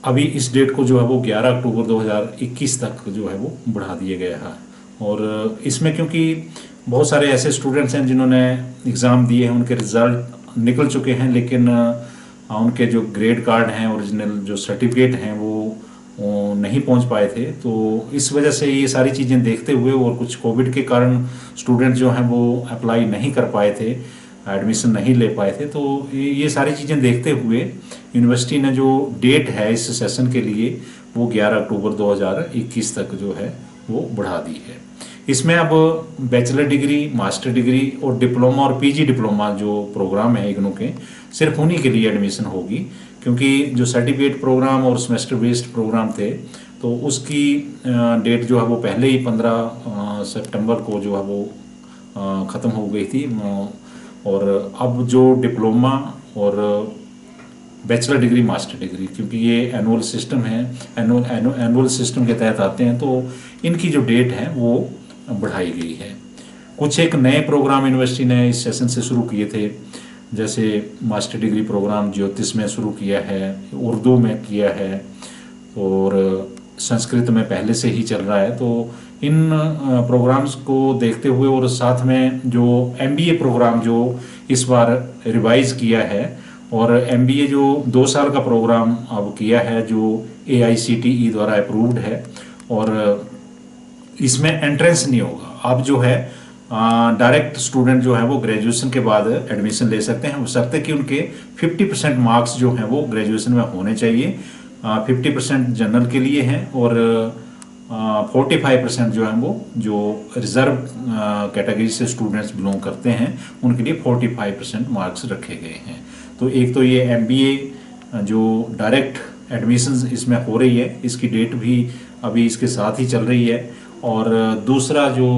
अभी इस डेट को जो है वो 11 अक्टूबर 2021 तक जो है वो बढ़ा दिया गया है। और इसमें क्योंकि बहुत सारे ऐसे स्टूडेंट्स हैं जिन्होंने एग्ज़ाम दिए हैं, उनके रिज़ल्ट निकल चुके हैं, लेकिन उनके जो ग्रेड कार्ड हैं, ओरिजिनल जो सर्टिफिकेट हैं वो नहीं पहुंच पाए थे। तो इस वजह से ये सारी चीज़ें देखते हुए और कुछ कोविड के कारण स्टूडेंट जो हैं वो अप्लाई नहीं कर पाए थे, एडमिशन नहीं ले पाए थे। तो ये सारी चीज़ें देखते हुए यूनिवर्सिटी ने जो डेट है इस सेशन के लिए वो 11 अक्टूबर 2021 तक जो है वो बढ़ा दी है। इसमें अब बैचलर डिग्री, मास्टर डिग्री और डिप्लोमा और पीजी डिप्लोमा जो प्रोग्राम है इग्नू के, सिर्फ उन्हीं के लिए एडमिशन होगी, क्योंकि जो सर्टिफिकेट प्रोग्राम और सेमेस्टर बेस्ड प्रोग्राम थे तो उसकी डेट जो है वो पहले ही 15 सितंबर को जो है वो ख़त्म हो गई थी। और अब जो डिप्लोमा और बैचलर डिग्री, मास्टर डिग्री, क्योंकि ये एनुअल सिस्टम है, एनुअल सिस्टम के तहत आते हैं, तो इनकी जो डेट है वो बढ़ाई गई है। कुछ एक नए प्रोग्राम यूनिवर्सिटी ने इस सेशन से शुरू किए थे, जैसे मास्टर डिग्री प्रोग्राम ज्योतिष में शुरू किया है, उर्दू में किया है और संस्कृत में पहले से ही चल रहा है। तो इन प्रोग्राम्स को देखते हुए और साथ में जो MBA प्रोग्राम जो इस बार रिवाइज किया है और MBA जो 2 साल का प्रोग्राम अब किया है जो AICTE द्वारा अप्रूव्ड है, और इसमें एंट्रेंस नहीं होगा। अब जो है डायरेक्ट स्टूडेंट जो है वो ग्रेजुएशन के बाद एडमिशन ले सकते हैं, बशर्ते कि उनके 50% मार्क्स जो हैं वो ग्रेजुएशन में होने चाहिए। 50% जनरल के लिए हैं और 45% जो है वो जो रिजर्व कैटेगरी से स्टूडेंट्स बिलोंग करते हैं उनके लिए 45% मार्क्स रखे गए हैं। तो एक तो ये MBA जो डायरेक्ट एडमिशन इसमें हो रही है, इसकी डेट भी अभी इसके साथ ही चल रही है, और दूसरा जो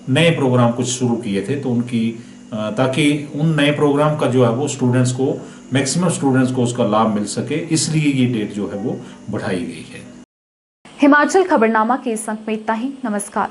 नए प्रोग्राम कुछ शुरू किए थे तो उनकी ताकि उन नए प्रोग्राम का जो है वो स्टूडेंट्स को, मैक्सिमम स्टूडेंट्स को उसका लाभ मिल सके, इसलिए ये डेट जो है वो बढ़ाई गई है। हिमाचल खबरनामा के इस अंक में इतना ही। नमस्कार।